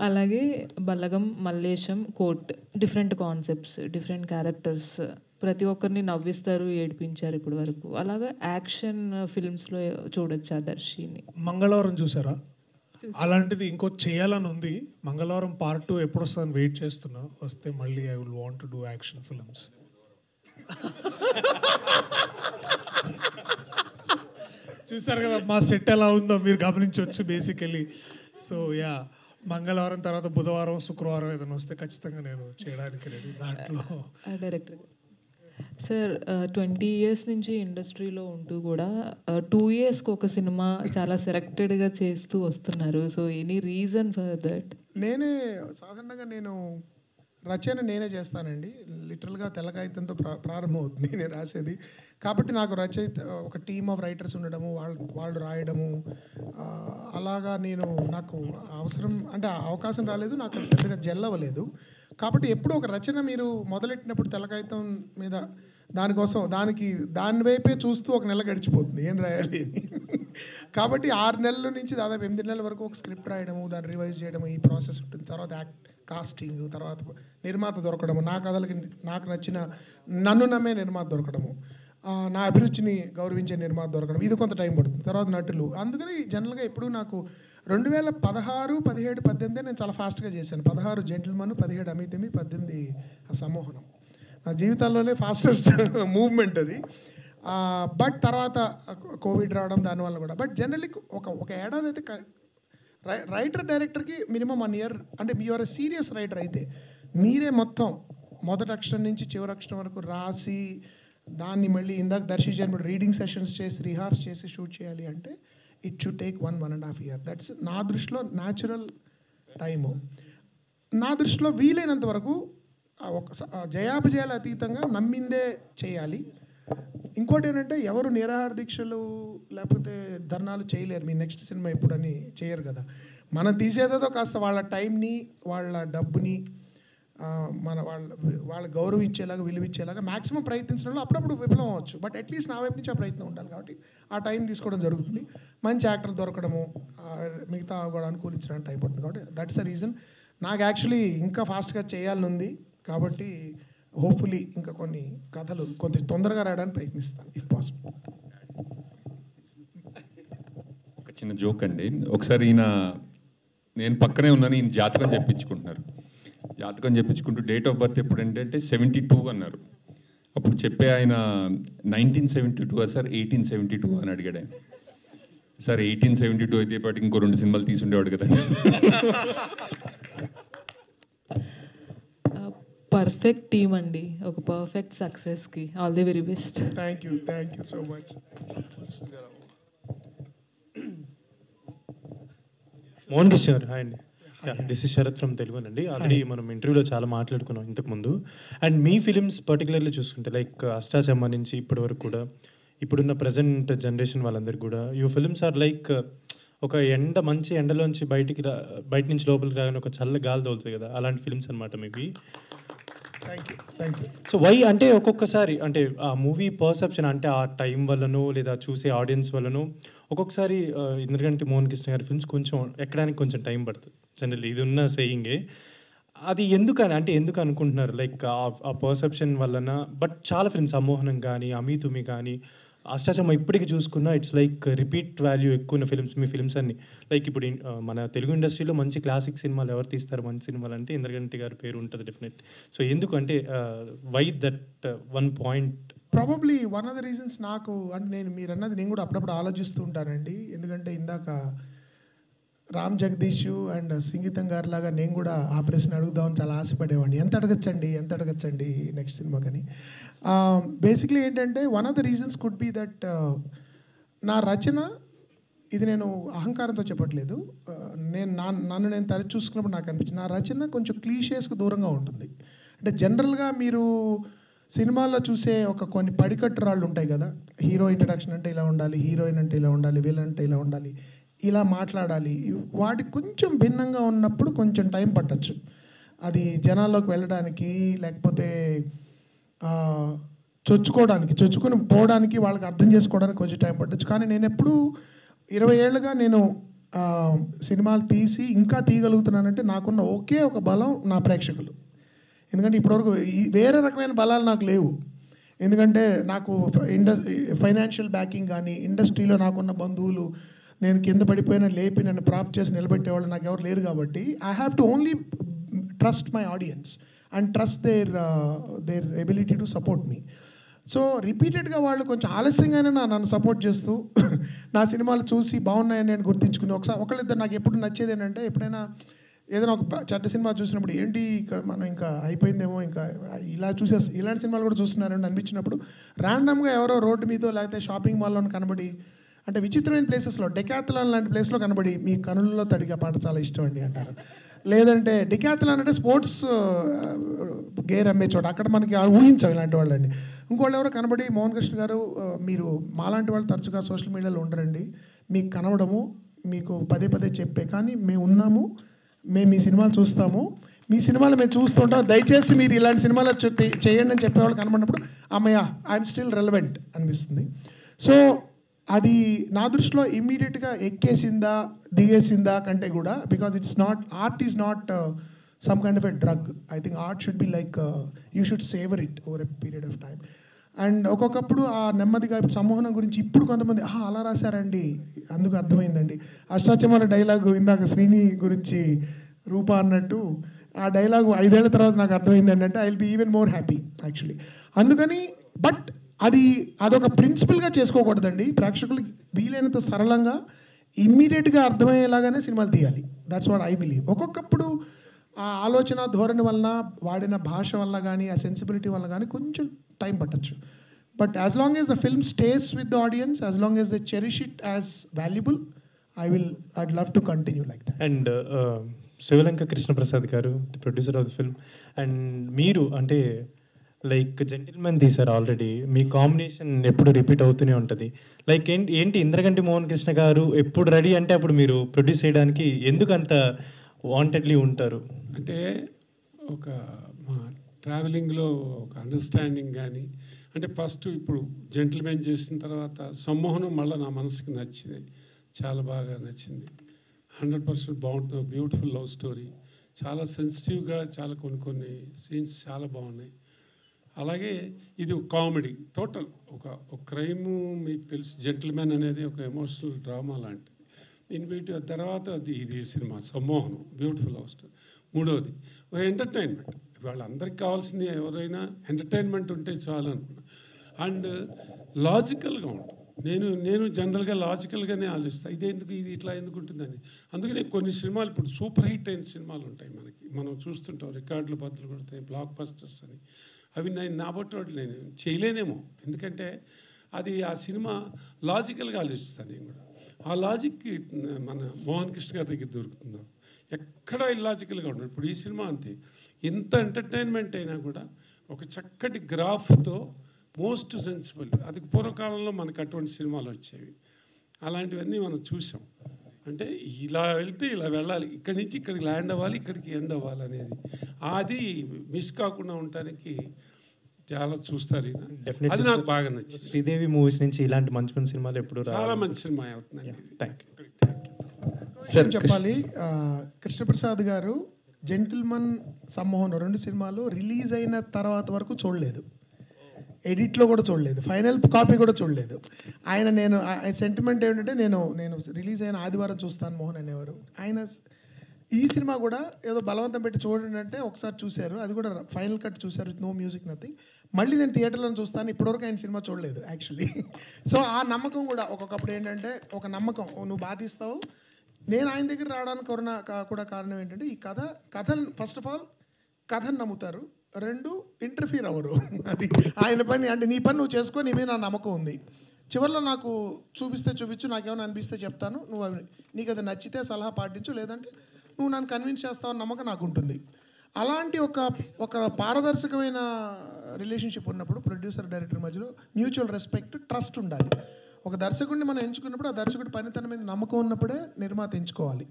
అలాగే Balagam, Mallesham, court different concepts, different characters, ప్రతి ఒక్కరిని నవ్విస్తారు, ఏడిపించారు ఇప్పటి వరకు. అలాగే యాక్షన్ ఫిల్మ్స్లో చూడొచ్చా దర్శిని? మంగళవారం చూసారా? అలాంటిది ఇంకోటి చేయాలని ఉంది. మంగళవారం పార్ట్ 2 ఎప్పుడు వస్తుందని వెయిట్ చేస్తున్నా, వస్తే మళ్ళీ I will want to do action films. చూసారు కదా మా సెట్ ఎలా ఉందో మీరు గమనించవచ్చు బేసికలీ. సో మంగళవారం తర్వాత బుధవారం, శుక్రవారం ఏదైనా వస్తే ఖచ్చితంగా నేను చేయడానికి రెడీ. దాంట్లో డైరెక్టర్ సార్ 20 years నుంచి ఇండస్ట్రీలో ఉంటూ కూడా 2 yearsకి ఒక సినిమా చాలా సెలెక్టెడ్గా చేస్తూ వస్తున్నారు. So any reason for that? సాధారణంగా నేను రచన నేనే చేస్తానండి. లిటరల్గా తెల్లకాగితంతో ప్రారంభమవుతుంది నేను రాసేది. కాబట్టి నాకు రచయిత ఒక టీమ్ ఆఫ్ రైటర్స్ ఉండడము, వాళ్ళు రాయడము, అలాగా నాకు అవసరం అంటే అవకాశం రాలేదు, నాకు పెద్దగా జెల్ అవ్వలేదు. కాబట్టి ఎప్పుడు ఒక రచన మీరు మొదలెట్టినప్పుడు తెల్లకాగితం మీద దాని వైపే చూస్తూ 1 నెల గడిచిపోతుంది ఏం రాయాలి అని. కాబట్టి 6 నెలల నుంచి దాదాపు 8 నెలల వరకు ఒక స్క్రిప్ట్ రాయడము, దాన్ని రివైజ్ చేయడము, ఈ ప్రాసెస్ ఉంటుంది. తర్వాత కాస్టింగ్, తర్వాత నిర్మాత దొరకడము, నా కథలకి నాకు నచ్చిన నన్ను నమ్మే నిర్మాత దొరకడము, నా అభిరుచిని గౌరవించే నిర్మాత దొరకడం, ఇది కొంత టైం పడుతుంది. తర్వాత నటులు. అందుకని జనరల్గా ఎప్పుడు నాకు 2016, 17, 18 నేను చాలా ఫాస్ట్గా చేశాను. 16 జెంటిల్మన్, 17 అమితమి, 18 సమ్మోహనం. నా జీవితాల్లోనే ఫాస్టెస్ట్ మూవ్మెంట్ అది. బట్ తర్వాత కోవిడ్ రావడం దానివల్ల కూడా. బట్ జనరల్లీ ఒక ఏడాది అయితే రైటర్ డైరెక్టర్కి మినిమం 1 year, అంటే మీరు సీరియస్ రైటర్ అయితే మీరే మొత్తం మొదటి అక్షరం నుంచి చివరి అక్షరం వరకు రాసి దాన్ని మళ్ళీ ఇందాక దర్శించాను రీడింగ్ సెషన్స్ చేసి రిహార్స్ చేసి షూట్ చేయాలి అంటే it should take 1.5 years. That's నా దృష్టిలో న్యాచురల్ టైము. నా దృష్టిలో వీలైనంత వరకు ఒక జయాపజయాల అతీతంగా నమ్మిందే చేయాలి. ఇంకోటి ఏంటంటే ఎవరు నిరాహార దీక్షలు లేకపోతే ధర్నాలు చేయలేరు. మీ నెక్స్ట్ సినిమా ఎప్పుడని చేయరు కదా. మనం తీసేదేదో కాస్త వాళ్ళ టైంని, వాళ్ళ డబ్బుని వాళ్ళ గౌరవం ఇచ్చేలాగా, విలువ ఇచ్చేలాగా మ్యాక్సిమం ప్రయత్నించడంలో అప్పుడప్పుడు విఫలం అవ్వచ్చు. బట్ అట్లీస్ట్ నా వైపు నుంచి ఆ ప్రయత్నం ఉండాలి. కాబట్టి ఆ టైం తీసుకోవడం జరుగుతుంది. మంచి యాక్టర్ దొరకడము, మిగతా కూడా అనుకూలించడానికి టైం పడుతుంది. కాబట్టి దట్స్ ద రీజన్. నాకు యాక్చువల్లీ ఇంకా ఫాస్ట్గా చేయాలని ఉంది. కాబట్టి హోప్ఫుల్లీ ఇంకా కొన్ని కథలు కొంచెం తొందరగా రాయడానికి ప్రయత్నిస్తాను ఇఫ్ పాసిబుల్. ఒక చిన్న జోక్ అండి. ఒకసారి నేను పక్కనే ఉన్నాను, ఈయన జాతకం చెప్పించుకుంటున్నారు. జాతకం చెప్పించుకుంటూ డేట్ ఆఫ్ బర్త్ ఎప్పుడు అంటే 72 అన్నారు. అప్పుడు చెప్పే ఆయన 1972 సార్ 1872 అని అడిగాడు ఆయన. సార్ 1872 అయితే పాటికి ఇంకో 2 సినిమాలు తీసుండేవాడు కదా. పర్ఫెక్ట్ టీమ్ అండి, ఒక పర్ఫెక్ట్ సక్సెస్కి all the very best. Thank you so much. Mohan Krishna garu, hi అండి. This is Sharath from Telugu అండి. ఆల్రెడీ మనం ఇంటర్వ్యూలో చాలా మాట్లాడుకున్నాం ఇంతకుముందు. అండ్ మీ ఫిలిమ్స్ పర్టికులర్లీ చూసుకుంటే లైక్ అష్టాచమ్మ నుంచి ఇప్పటి వరకు కూడా ఇప్పుడున్న ప్రజెంట్ జనరేషన్ వాళ్ళందరికీ కూడా యూ ఫిలిమ్స్ ఆర్ లైక్ ఒక మంచి ఎండలోంచి బయట నుంచి లోపలికి రాగానే ఒక చల్ల గాలి తోలుతుంది కదా, అలాంటి ఫిలిమ్స్ అనమాట మీవి. Thank you. సో వై అంటే ఒక్కొక్కసారి అంటే ఆ మూవీ పర్సెప్షన్ అంటే ఆ టైం వల్లనో లేదా చూసే ఆడియన్స్ వల్లనో ఒక్కొక్కసారి ఇంద్రగంటి మోహన్ కృష్ణ గారి ఫిల్మ్స్ కొంచెం ఎక్కడానికి కొంచెం టైం పడుతుంది జనరల్లీ, ఇది ఉన్న సేయింగే. అది ఎందుకు అనుకుంటున్నారు లైక్ ఆ పర్సెప్షన్ వలన? బట్ చాలా ఫిల్మ్స్ అమోహనం కానీ అమీతుమి కానీ అష్టాచమ్మ ఇప్పటికి చూసుకున్నా ఇట్స్ లైక్ రిపీట్ వాల్యూ ఎక్కువ ఉన్న ఫిల్మ్స్ మీ ఫిల్మ్స్ అన్ని. లైక్ ఇప్పుడు మన తెలుగు ఇండస్ట్రీలో మంచి క్లాసిక్ సినిమాలు ఎవరు తీస్తారు మంచి సినిమాలు అంటే ఇంద్రగంటి గారి పేరు ఉంటుంది డెఫినెట్. సో ఎందుకు అంటే why that one point? Probably one of the reasons నాకు అంటే మీరు అన్నది నేను కూడా అప్పుడప్పుడు ఆలోచిస్తూ ఉంటానండి. ఎందుకంటే ఇందాక రామ్ జగదీష్ అండ్ సంగీతం గారి లాగా నేను కూడా ఆ ప్రశ్న అడుగుదామని చాలా ఆశపడేవాడిని. ఎంత అడగచ్చండి నెక్స్ట్ సినిమా కానీ. బేసిక్లీ ఏంటంటే one of the reasons could be that నా రచన, ఇది నేను అహంకారంతో చెప్పట్లేదు, నన్ను నేను తరచు చూసుకున్నప్పుడు నాకు అనిపించింది నా రచన కొంచెం క్లీషేస్కి దూరంగా ఉంటుంది. అంటే జనరల్గా మీరు సినిమాల్లో చూసే కొన్ని పడికట్టురాళ్ళు ఉంటాయి కదా, హీరో ఇంట్రడక్షన్ అంటే ఇలా ఉండాలి, హీరోయిన్ అంటే ఇలా ఉండాలి, విలన్ అంటే ఇలా ఉండాలి, ఇలా మాట్లాడాలి, వాటికి కొంచెం భిన్నంగా ఉన్నప్పుడు కొంచెం టైం పట్టచ్చు అది జనాల్లోకి వెళ్ళడానికి, లేకపోతే చొచ్చుకొని పోవడానికి, వాళ్ళకి అర్థం చేసుకోవడానికి కొంచెం టైం పట్టచ్చు. కానీ నేను ఎప్పుడు 20 ఏళ్ళుగా నేను సినిమాలు తీసి ఇంకా తీయగలుగుతున్నానంటే నాకున్న ఒకే ఒక బలం నా ప్రేక్షకులు. ఎందుకంటే ఇప్పటివరకు వేరే రకమైన బలాలు నాకు లేవు. ఎందుకంటే నాకు ఫైనాన్షియల్ బ్యాకింగ్ కానీ, ఇండస్ట్రీలో నాకున్న బంధువులు నేను కింద పడిపోయినా లేపి నన్ను ప్రాప్ చేసి నిలబెట్టేవాళ్ళు నాకు ఎవరు లేరు. కాబట్టి I have to only trust my audience and trust there ability to support me. So రిపీటెడ్గా వాళ్ళు కొంచెం ఆలస్యంగానే నన్ను సపోర్ట్ చేస్తూ నా సినిమాలు చూసి బాగున్నాయని నేను గుర్తించుకుని ఒకళ్ళిద్దరు నాకు ఎప్పుడు నచ్చేది ఏంటంటే, ఎప్పుడైనా ఏదైనా ఒక చెడ్డ సినిమా చూసినప్పుడు ఏంటి ఇక్కడ మనం ఇంకా అయిపోయిందేమో, ఇంకా ఇలాంటి సినిమాలు కూడా చూస్తున్నారని అనిపించినప్పుడు ర్యాండమ్గా ఎవరో రోడ్డు మీదో లేకపోతే షాపింగ్ మాల్లో కనబడి, అంటే విచిత్రమైన ప్లేసెస్లో డెకాథలాన్ లాంటి ప్లేస్లో కనబడి మీ కనులలో తడిగా పాట చాలా ఇష్టం అండి అంటారు. లేదంటే డెకాథలాన్ అంటే స్పోర్ట్స్ గేర్ అమ్మే చోట, అక్కడ మనకి ఊహించాం ఇలాంటి వాళ్ళండి. ఇంకోళ్ళు ఎవరో కనబడి మోహన్ కృష్ణ గారు మీరు మాలాంటి వాళ్ళు తరచుగా సోషల్ మీడియాలో ఉండరండి, మీకు కనబడము, మీకు పదే చెప్పే, కానీ మేము ఉన్నాము, మేము మీ సినిమాలు చూస్తాము, మీ సినిమాలు మేము చూస్తుంటాం, దయచేసి మీరు ఇలాంటి సినిమాలు చేయండి అని చెప్పేవాళ్ళు కనబడినప్పుడు అమ్మయ్య ఐఎమ్ స్టిల్ రెలవెంట్ అనిపిస్తుంది. సో అది నా దృష్టిలో ఇమ్మీడియట్గా ఎక్కేసిందా దిగేసిందా కంటే కూడా, because it's not, art is not some kind of a drug. I think art should be like you should saver it over a period of time. And ఒక్కొక్కప్పుడు ఆ నెమ్మదిగా ఇప్పుడు సమ్మోహనం గురించి ఇప్పుడు కొంతమంది అలా రాశారండి, అందుకు అర్థమైందండి. అష్టాచమ్మ డైలాగు ఇందాక శ్రీని గురించి రూప అన్నట్టు ఆ డైలాగు 5 ఏళ్ల తర్వాత నాకు అర్థమైంది అంటే I will be even more happy actually. అందుకని బట్ అదొక ప్రిన్సిపల్గా చేసుకోకూడదండి. ప్రేక్షకులకి వీలైనంత సరళంగా ఇమ్మీడియట్గా అర్థమయ్యేలాగానే సినిమాలు తీయాలి. That's what I believe. ఒక్కొక్కప్పుడు ఆ ఆలోచన ధోరణి వలన, వాడిన భాష వల్ల కానీ, ఆ సెన్సిబిలిటీ వల్ల కానీ కొంచెం టైం పట్టచ్చు. But as long as the film stays with the audience, as long as the cherish it as valuable, I'd love to continue like that. And Sivalenka Krishnaprasad garu producer of the film, and మీరు అంటే like gentleman తీశారు ఆల్రెడీ, మీ combination ఎప్పుడు repeat అవుతూనే ఉంటుంది. Like ఏంటి ఇంద్రగంటి మోహన్ కృష్ణ గారు ఎప్పుడు రెడీ అంటే అప్పుడు మీరు ప్రొడ్యూస్ చేయడానికి ఎందుకు అంత వాంటెడ్లీ ఉంటారు? అంటే ఒక మా ట్రావెలింగ్లో ఒక అండర్స్టాండింగ్ కానీ, అంటే ఫస్ట్ ఇప్పుడు జెంటిల్మెన్ చేసిన తర్వాత సమ్మోహనం మళ్ళీ నా మనసుకు నచ్చింది, చాలా బాగా నచ్చింది. 100% బాగుంటుంది. బ్యూటిఫుల్ లవ్ స్టోరీ, చాలా సెన్సిటివ్గా, చాలా కొన్ని సీన్స్ చాలా బాగున్నాయి. అలాగే ఇది కామెడీ టోటల్ ఒక క్రైము మీకు తెలుసు జెంటిల్మెన్ అనేది ఒక ఎమోషనల్ డ్రామా లాంటిది. వీటి తర్వాత ఇది సినిమా సమ్మోహనం బ్యూటిఫుల్ హౌస్. మూడవది ఒక ఎంటర్టైన్మెంట్. వాళ్ళందరికీ కావాల్సింది ఎవరైనా ఎంటర్టైన్మెంట్ ఉంటే చాలు అనుకున్నా. అండ్ లాజికల్గా ఉంటుంది. నేను జనరల్గా లాజికల్గానే ఆలోచిస్తాను, ఇది ఇట్లా ఎందుకు ఉంటుందని. అందుకనే కొన్ని సినిమాలు ఇప్పుడు సూపర్ హిట్ అయిన సినిమాలు ఉంటాయి మనం చూస్తుంటాం, రికార్డులు బద్దలు కొడతాయి, బ్లాక్ బస్టర్స్ అని. అవి నేను నాబట్టి నేను చేయలేనేమో, ఎందుకంటే అది ఆ సినిమా లాజికల్గా ఆలోచిస్తాను నేను కూడా. ఆ లాజిక్ మన మోహన్ కృష్ణ గారి దగ్గర దొరుకుతుందా, ఎక్కడ ఇల్లాజికల్గా ఉండదు. ఇప్పుడు ఈ సినిమా అంతే, ఎంత ఎంటర్టైన్మెంట్ అయినా కూడా ఒక చక్కటి గ్రాఫ్తో మోస్ట్ సెన్సిబుల్. అది పూర్వకాలంలో మనకు అటువంటి సినిమాలు వచ్చేవి, అలాంటివన్నీ మనం చూసాం. అంటే ఇలా వెళ్తే ఇలా వెళ్ళాలి, ఇక్కడి నుంచి ఇక్కడికి ల్యాండ్ అవ్వాలి, ఇక్కడికి ఎండ్ అవ్వాలి అనేది, అది మిస్ కాకుండా ఉండటానికి చాలా చూస్తారు. అది నాకు బాగా నచ్చింది. శ్రీదేవి మూవీస్ నుంచి ఇలాంటి మంచి మంచి సినిమాలు ఎప్పుడు చాలా మంచి సినిమా అవుతుందండి. Thank you. సార్ చెప్పాలి, కృష్ణప్రసాద్ గారు జెంటిల్మన్, సమ్మోహన్ 2 సినిమాలు రిలీజ్ అయిన తర్వాత వరకు చూడలేదు, ఎడిట్లో కూడా చూడలేదు, ఫైనల్ కాపీ కూడా చూడలేదు. ఆయన సెంటిమెంట్ ఏంటంటే నేను రిలీజ్ అయిన ఆదివారం చూస్తాను మోహన్ అనేవారు. ఆయన ఈ సినిమా కూడా ఏదో బలవంతం పెట్టి చూడండి అంటే ఒకసారి చూశారు, అది కూడా ఫైనల్ కట్ చూశారు, నో మ్యూజిక్ నథింగ్. మళ్ళీ నేను థియేటర్లో చూస్తాను, ఇప్పటివరకు ఆయన సినిమా చూడలేదు యాక్చువల్లీ. సో ఆ నమ్మకం కూడా ఒక్కొక్కప్పుడు ఏంటంటే ఒక నమ్మకం, నువ్వు బాధిస్తావు. నేను ఆయన దగ్గర రావడానికి కూడా కారణం ఏంటంటే ఈ కథను ఫస్ట్ ఆఫ్ ఆల్ కథను నమ్ముతారు, 2 ఇంటర్ఫీర్ అవ్వరు. అది ఆయన పని, అంటే నీ పని నువ్వు చేసుకో, నీ మీద నా నమ్మకం ఉంది. చివరిలో నాకు చూపించు, నాకేమైనా అనిపిస్తే చెప్తాను, నువ్వు నీకు అది నచ్చితే సలహా పాటించు, లేదంటే నువ్వు నన్ను కన్విన్స్ చేస్తావు నమ్మకం నాకు ఉంటుంది. అలాంటి ఒక పారదర్శకమైన రిలేషన్షిప్ ఉన్నప్పుడు ప్రొడ్యూసర్ డైరెక్టర్ మధ్యలో మ్యూచువల్ రెస్పెక్ట్, ట్రస్ట్ ఉండాలి. ఒక దర్శకుడిని మనం ఎంచుకున్నప్పుడు ఆ దర్శకుడి పనితనం మీద నమ్మకం ఉన్నప్పుడే నిర్మాత ఎంచుకోవాలి.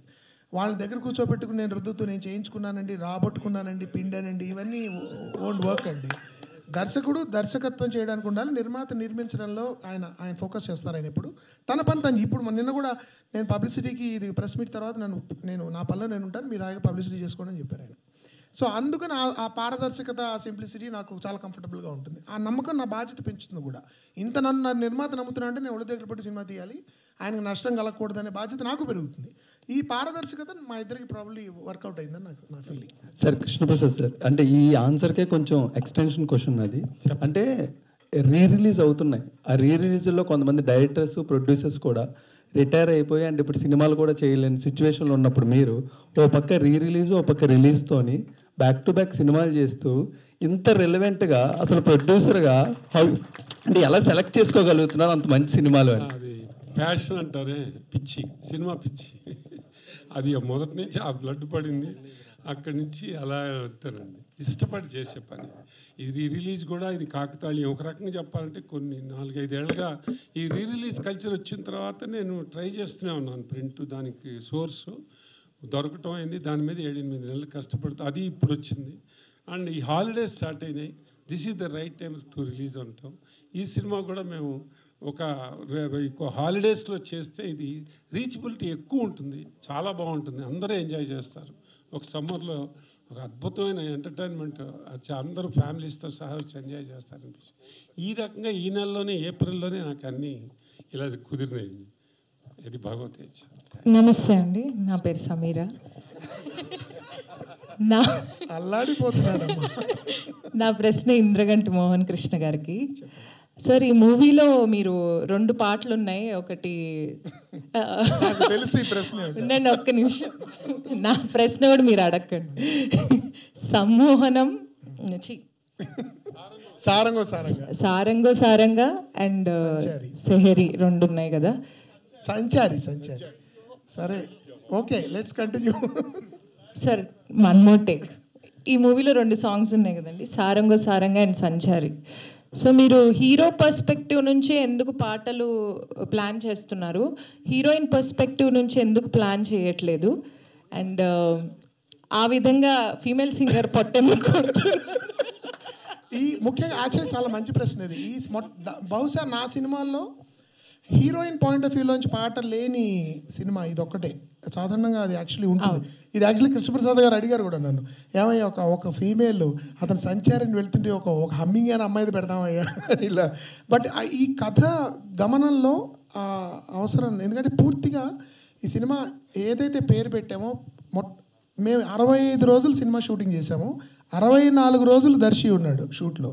వాళ్ళ దగ్గర కూర్చోబెట్టుకుని నేను రుద్దుతూ నేను చేయించుకున్నానండి, రాబట్టుకున్నానండి, పిండానండి, ఇవన్నీ ఓంట్ వర్క్ అండి. దర్శకుడు దర్శకత్వం చేయడానికి ఉండాలి, నిర్మాత నిర్మించడంలో ఆయన ఫోకస్ చేస్తారు. ఆయన ఇప్పుడు తన పని తను. ఇప్పుడు నిన్న కూడా నేను పబ్లిసిటీకి ఇది ప్రెస్ మీట్ తర్వాత నేను నా పనిలో నేను ఉంటాను, మీరు ఆగే పబ్లిసిటీ చేసుకోండి అని చెప్పారు ఆయన. సో అందుకని ఆ పారదర్శకత, ఆ సింప్లిసిటీ నాకు చాలా కంఫర్టబుల్గా ఉంటుంది. ఆ నమ్మకం నా బాధ్యత పెంచుతుంది కూడా. ఇంత నన్ను నిర్మాత నమ్ముతున్నా అంటే నేను ఒళ్ళు దగ్గర పెట్టి సినిమా తీయాలి, ఆయనకు నష్టం కలగకూడదనే బాధ్యత నాకు పెరుగుతుంది. ఈ పారదర్శకత మా ఇద్దరికి ప్రాబ్లీ వర్కౌట్ అయిందని నా ఫీలింగ్. సార్ కృష్ణప్రసాద్ సార్, అంటే ఈ ఆన్సర్కే కొంచెం ఎక్స్టెన్షన్ క్వశ్చన్ అది. అంటే రిలీజ్ అవుతున్నాయి, ఆ రిలీజ్లో కొంతమంది డైరెక్టర్స్, ప్రొడ్యూసర్స్ కూడా రిటైర్ అయిపోయి అంటే ఇప్పుడు సినిమాలు కూడా చేయలేని సిచ్యువేషన్లో ఉన్నప్పుడు మీరు ఓ పక్క రిలీజ్, ఓ పక్క రిలీజ్తోని బ్యాక్ టు బ్యాక్ సినిమాలు చేస్తూ ఇంత రెలవెంట్గా అసలు ప్రొడ్యూసర్గా అంటే ఎలా సెలెక్ట్ చేసుకోగలుగుతున్నారు అంత మంచి సినిమాలు అని? అది ప్యాషన్ అంటారే, పిచ్చి, సినిమా పిచ్చి. అది మొదటి నుంచి ఆ బ్లడ్ పడింది, అక్కడి నుంచి అలా వెళ్తానండి. ఇష్టపడి చేసే పని ఇది. రిలీజ్ కూడా ఇది కాకతాళీయం ఒక రకంగా చెప్పాలంటే. కొన్ని 4-5 ఏళ్ళుగా ఈ రిలీజ్ కల్చర్ వచ్చిన తర్వాత నేను ట్రై చేస్తూనే ఉన్నాను. ప్రింట్ దానికి సోర్సు దొరకటం అయింది, దాని మీద 7-8 నెలలు కష్టపడుతూ అది ఇప్పుడు వచ్చింది. అండ్ ఈ హాలిడేస్ స్టార్ట్ అయినాయి, this is the right time to release అంటాం. ఈ సినిమా కూడా మేము ఒక హాలిడేస్లో చేస్తే ఇది రీచబిలిటీ ఎక్కువ ఉంటుంది, చాలా బాగుంటుంది, అందరూ ఎంజాయ్ చేస్తారు. ఒక సమ్మర్లో ఒక అద్భుతమైన ఎంటర్టైన్మెంట్, అందరూ ఫ్యామిలీస్తో సహా వచ్చి ఎంజాయ్ చేస్తారనిపిస్తుంది. ఈ రకంగా ఈ నెలలోనే, ఏప్రిల్లోనే నాకు అన్నీ ఇలా కుదిరినాయి. ఇది భగవతే. నమస్తే అండి, నా పేరు సమీరా. నా ప్రశ్న ఇంద్రగంటి మోహన్ కృష్ణ గారికి. సార్, ఈ మూవీలో మీరు 2 పాటలు ఉన్నాయి. ఒకటి ఉండండి, ఒక్క నిమిషం, నా ప్రశ్న కూడా మీరు అడగండి. సమ్మోహనం, సారంగో సారంగా అండ్ సెహరి 2 ఉన్నాయి కదా. సంచారి సరే, okay, let's continue. Sir, one more take. ఈ మూవీలో 2 సాంగ్స్ ఉన్నాయి కదండి, సారంగో సారంగా అండ్ సంచారి. సో మీరు హీరో పర్స్పెక్టివ్ నుంచి ఎందుకు పాటలు ప్లాన్ చేస్తున్నారు, హీరోయిన్ పర్స్పెక్టివ్ నుంచి ఎందుకు ప్లాన్ చేయట్లేదు? అండ్ ఆ విధంగా ఫీమేల్ సింగర్ పొట్టెందుకు? ఈ ముఖ్యంగా యాక్చువల్లీ చాలా మంచి ప్రశ్న ఇది. బహుశా నా సినిమాల్లో హీరోయిన్ పాయింట్ ఆఫ్ వ్యూలోంచి పాట లేని సినిమా ఇది ఒక్కటే. సాధారణంగా అది యాక్చువల్లీ ఉంటుంది. ఇది యాక్చువల్లీ కృష్ణప్రసాద్ గారు అడిగారు కూడా నన్ను, ఏమయ్యా ఒక ఫీమేల్ అతను సంచారిని వెళ్తుంటే ఒక హమ్మింగ్ అని అమ్మాయిది పెడదామయ్యా ఇలా. బట్ ఈ కథ గమనంలో అవసరం, ఎందుకంటే పూర్తిగా ఈ సినిమా ఏదైతే పేరు పెట్టామో మేము 65 రోజులు సినిమా షూటింగ్ చేసాము, 64 రోజులు దర్శి ఉన్నాడు షూట్లో.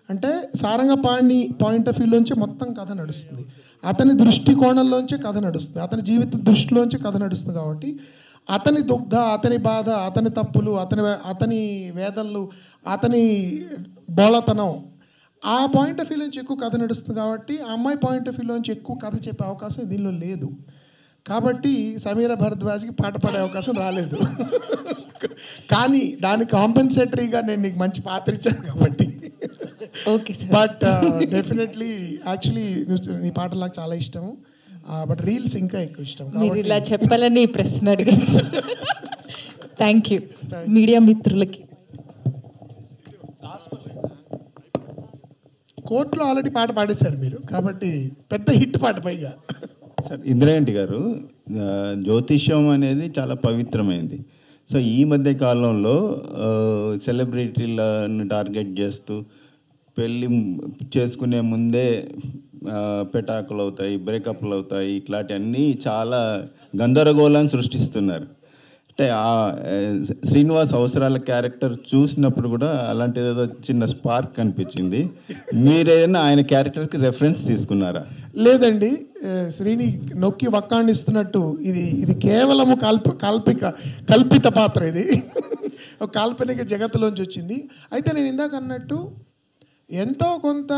అంటే సారంగపాణి పాయింట్ ఆఫ్ వ్యూలోంచి మొత్తం కథ నడుస్తుంది, అతని దృష్టికోణంలోంచే కథ నడుస్తుంది, అతని జీవిత దృష్టిలోంచి కథ నడుస్తుంది. కాబట్టి అతని దుగ్ధ, అతని బాధ, అతని తప్పులు, అతని వేదనలు, అతని బోళతనం, ఆ పాయింట్ ఆఫ్ వ్యూలోంచి ఎక్కువ కథ నడుస్తుంది. కాబట్టి ఆ అమ్మాయి పాయింట్ ఆఫ్ వ్యూలోంచి ఎక్కువ కథ చెప్పే అవకాశం దీనిలో లేదు. కాబట్టి సమీర భరద్వాజ్కి పాట పాడే అవకాశం రాలేదు. కానీ దానికి కాంపెన్సేటరీగా నేను నీకు మంచి పాత్ర ఇచ్చాను కాబట్టి. Okay sir. But definitely actually నీ పాటలు నాకు చాలా ఇష్టము, బట్ రీల్స్ ఇంకా ఎక్కువ ఇష్టం. మీరు ఇలా చెప్పాలని ప్రశ్న అడిగాను సార్. థ్యాంక్ యూ మీడియా మిత్రులకి. కోర్టులో ఆల్రెడీ పాట పాడేశారు మీరు, కాబట్టి పెద్ద హిట్ పాట పైగా. సార్ ఇంద్రాయంటి గారు, జ్యోతిష్యం అనేది చాలా పవిత్రమైంది. సో ఈ మధ్య కాలంలో సెలబ్రిటీలను టార్గెట్ చేస్తూ పెళ్ళి చేసుకునే ముందే పెటాకులు అవుతాయి, బ్రేకప్లు అవుతాయి, ఇట్లాంటివన్నీ చాలా గందరగోళాన్ని సృష్టిస్తున్నారు. అంటే శ్రీనివాస్ అవసరాల క్యారెక్టర్ చూసినప్పుడు కూడా అలాంటిది ఏదో చిన్న స్పార్క్ కనిపించింది. మీరేనా ఆయన క్యారెక్టర్కి రెఫరెన్స్ తీసుకున్నారా? లేదండి, శ్రీని నొక్కి వక్కాణిస్తున్నట్టు ఇది కేవలము కల్పిత పాత్ర. ఇది ఒక కాల్పనిక జగత్తులోంచి వచ్చింది. అయితే నేను ఇందాక అన్నట్టు ఎంతో కొంత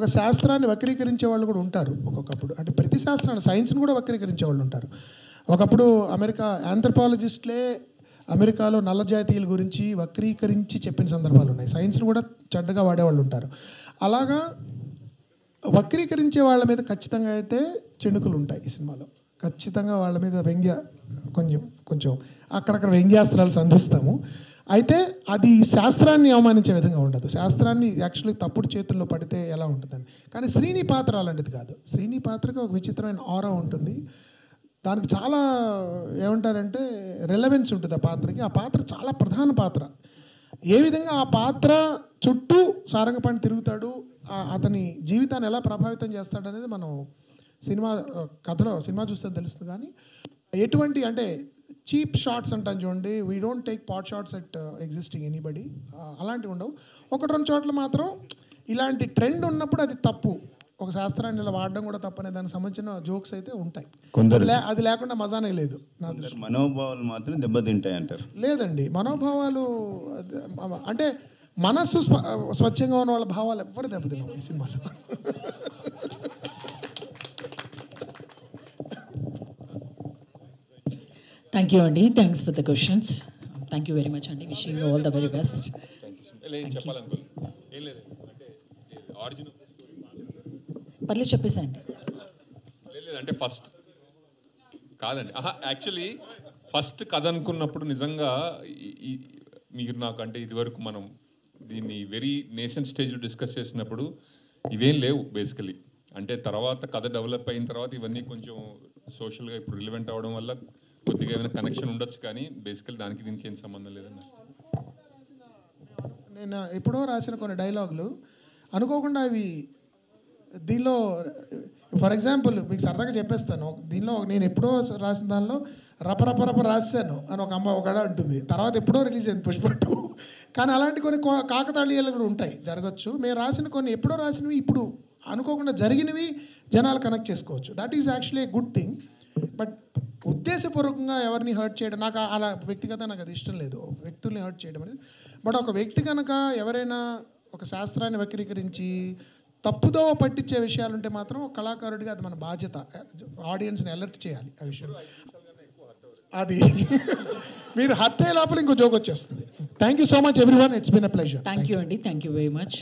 ఒక శాస్త్రాన్ని వక్రీకరించే వాళ్ళు కూడా ఉంటారు ఒక్కొక్కప్పుడు. అంటే ప్రతి శాస్త్రాన్ని, సైన్స్ని కూడా వక్రీకరించే వాళ్ళు ఉంటారు. ఒకప్పుడు ఆంథ్రపాలజిస్టులే అమెరికాలో నల్ల జాతీయుల గురించి వక్రీకరించి చెప్పిన సందర్భాలు ఉన్నాయి. సైన్స్ని కూడా చెడ్డగా వాడేవాళ్ళు ఉంటారు. అలాగా వక్రీకరించే వాళ్ళ మీద ఖచ్చితంగా అయితే చెణుకులు ఉంటాయి ఈ సినిమాలో. ఖచ్చితంగా వాళ్ళ మీద కొంచెం అక్కడక్కడ వ్యంగ్యాస్త్రాలు సంధిస్తాము. అయితే అది శాస్త్రాన్ని అవమానించే విధంగా ఉండదు. శాస్త్రాన్ని యాక్చువల్లీ తప్పుడు చేతుల్లో పడితే ఎలా ఉంటుందని. కానీ శ్రీని పాత్ర అలాంటిది కాదు. శ్రీని పాత్రకి ఒక విచిత్రమైన ఆరా ఉంటుంది. దానికి చాలా ఏమంటారంటే రెలవెన్స్ ఉంటుంది ఆ పాత్రకి. ఆ పాత్ర చాలా ప్రధాన పాత్ర. ఏ విధంగా ఆ పాత్ర చుట్టూ సారంగపాణి తిరుగుతాడు, అతని జీవితాన్ని ఎలా ప్రభావితం చేస్తాడు అనేది మనం సినిమా చూస్తే తెలుస్తుంది. కానీ ఎటువంటి అంటే చీప్ షాట్స్ అంటాను చూడండి, we don't take pot shots at existing anybody, అలాంటివి ఉండవు. 1-2 చోట్ల మాత్రం ఇలాంటి ట్రెండ్ ఉన్నప్పుడు అది తప్పు, ఒక శాస్త్రాన్ని ఇలా వాడడం కూడా తప్పనే దానికి సంబంధించిన జోక్స్ అయితే ఉంటాయి. అది లేకుండా మజానే లేదు. మనోభావాలు మాత్రం దెబ్బతింటాయి అంటారు. లేదండి, మనోభావాలు అంటే మనస్సు స్వచ్ఛంగా ఉన్న వాళ్ళ భావాలు ఎవ్వరు దెబ్బతిన్నావు ఈ సినిమాలో. థ్యాంక్ యూ అండి. Thanks for the questions. Thank you very much అండి. Wishing you all the very best. పర్లేదు చెప్పేసండి. లేదంటే ఫస్ట్ కాదండి, యాక్చువల్లీ ఫస్ట్ కథ అనుకున్నప్పుడు నిజంగా మీరు నాకు అంటే ఇదివరకు మనం దీన్ని వెరీ నేషన్ స్టేజ్లో డిస్కస్ చేసినప్పుడు ఇవేం లేవు బేసికలీ. అంటే తర్వాత కథ డెవలప్ అయిన తర్వాత ఇవన్నీ కొంచెం సోషల్గా ఇప్పుడు రిలవెంట్ అవ్వడం వల్ల కొద్దిగా ఏమైనా కనెక్షన్ ఉండొచ్చు, కానీ బేసికలీ దానికి దీనికి ఏం సంబంధం లేదన్న. నేను ఎప్పుడో రాసిన కొన్ని డైలాగులు అనుకోకుండా అవి దీనిలో, ఫర్ ఎగ్జాంపుల్ మీకు సరదాగా చెప్పేస్తాను. దీనిలో నేను ఎప్పుడో రాసిన దానిలో రపరపరప రాశాను అని ఒక అమ్మ ఒకడ ఉంటుంది. తర్వాత ఎప్పుడో రిలీజ్ అయింది పుష్ప 2. కానీ అలాంటి కొన్ని కాకతాళీయాలు కూడా ఉంటాయి, జరగచ్చు. మేము రాసిన కొన్ని ఎప్పుడో రాసినవి ఇప్పుడు అనుకోకుండా జరిగినవి జనాలు కనెక్ట్ చేసుకోవచ్చు. That is actually a good thing. But ఉద్దేశపూర్వకంగా ఎవరిని హర్ట్ చేయడం నాకు అలా వ్యక్తిగత నాకు అది ఇష్టం లేదు, వ్యక్తుల్ని హర్ట్ చేయడం అనేది. బట్ ఒక వ్యక్తి కనుక ఎవరైనా ఒక శాస్త్రాన్ని వక్రీకరించి తప్పుదో పట్టించే విషయాలు ఉంటే మాత్రం కళాకారుడిగా అది మన బాధ్యత, ఆడియన్స్ని అలర్ట్ చేయాలి ఆ విషయం. అది మీరు హర్ట్ అయ్యే లోపల ఇంకో జోక్ వచ్చేస్తుంది. Thank you so much everyone, it's been a pleasure. Thank you అండి. Thank you very much.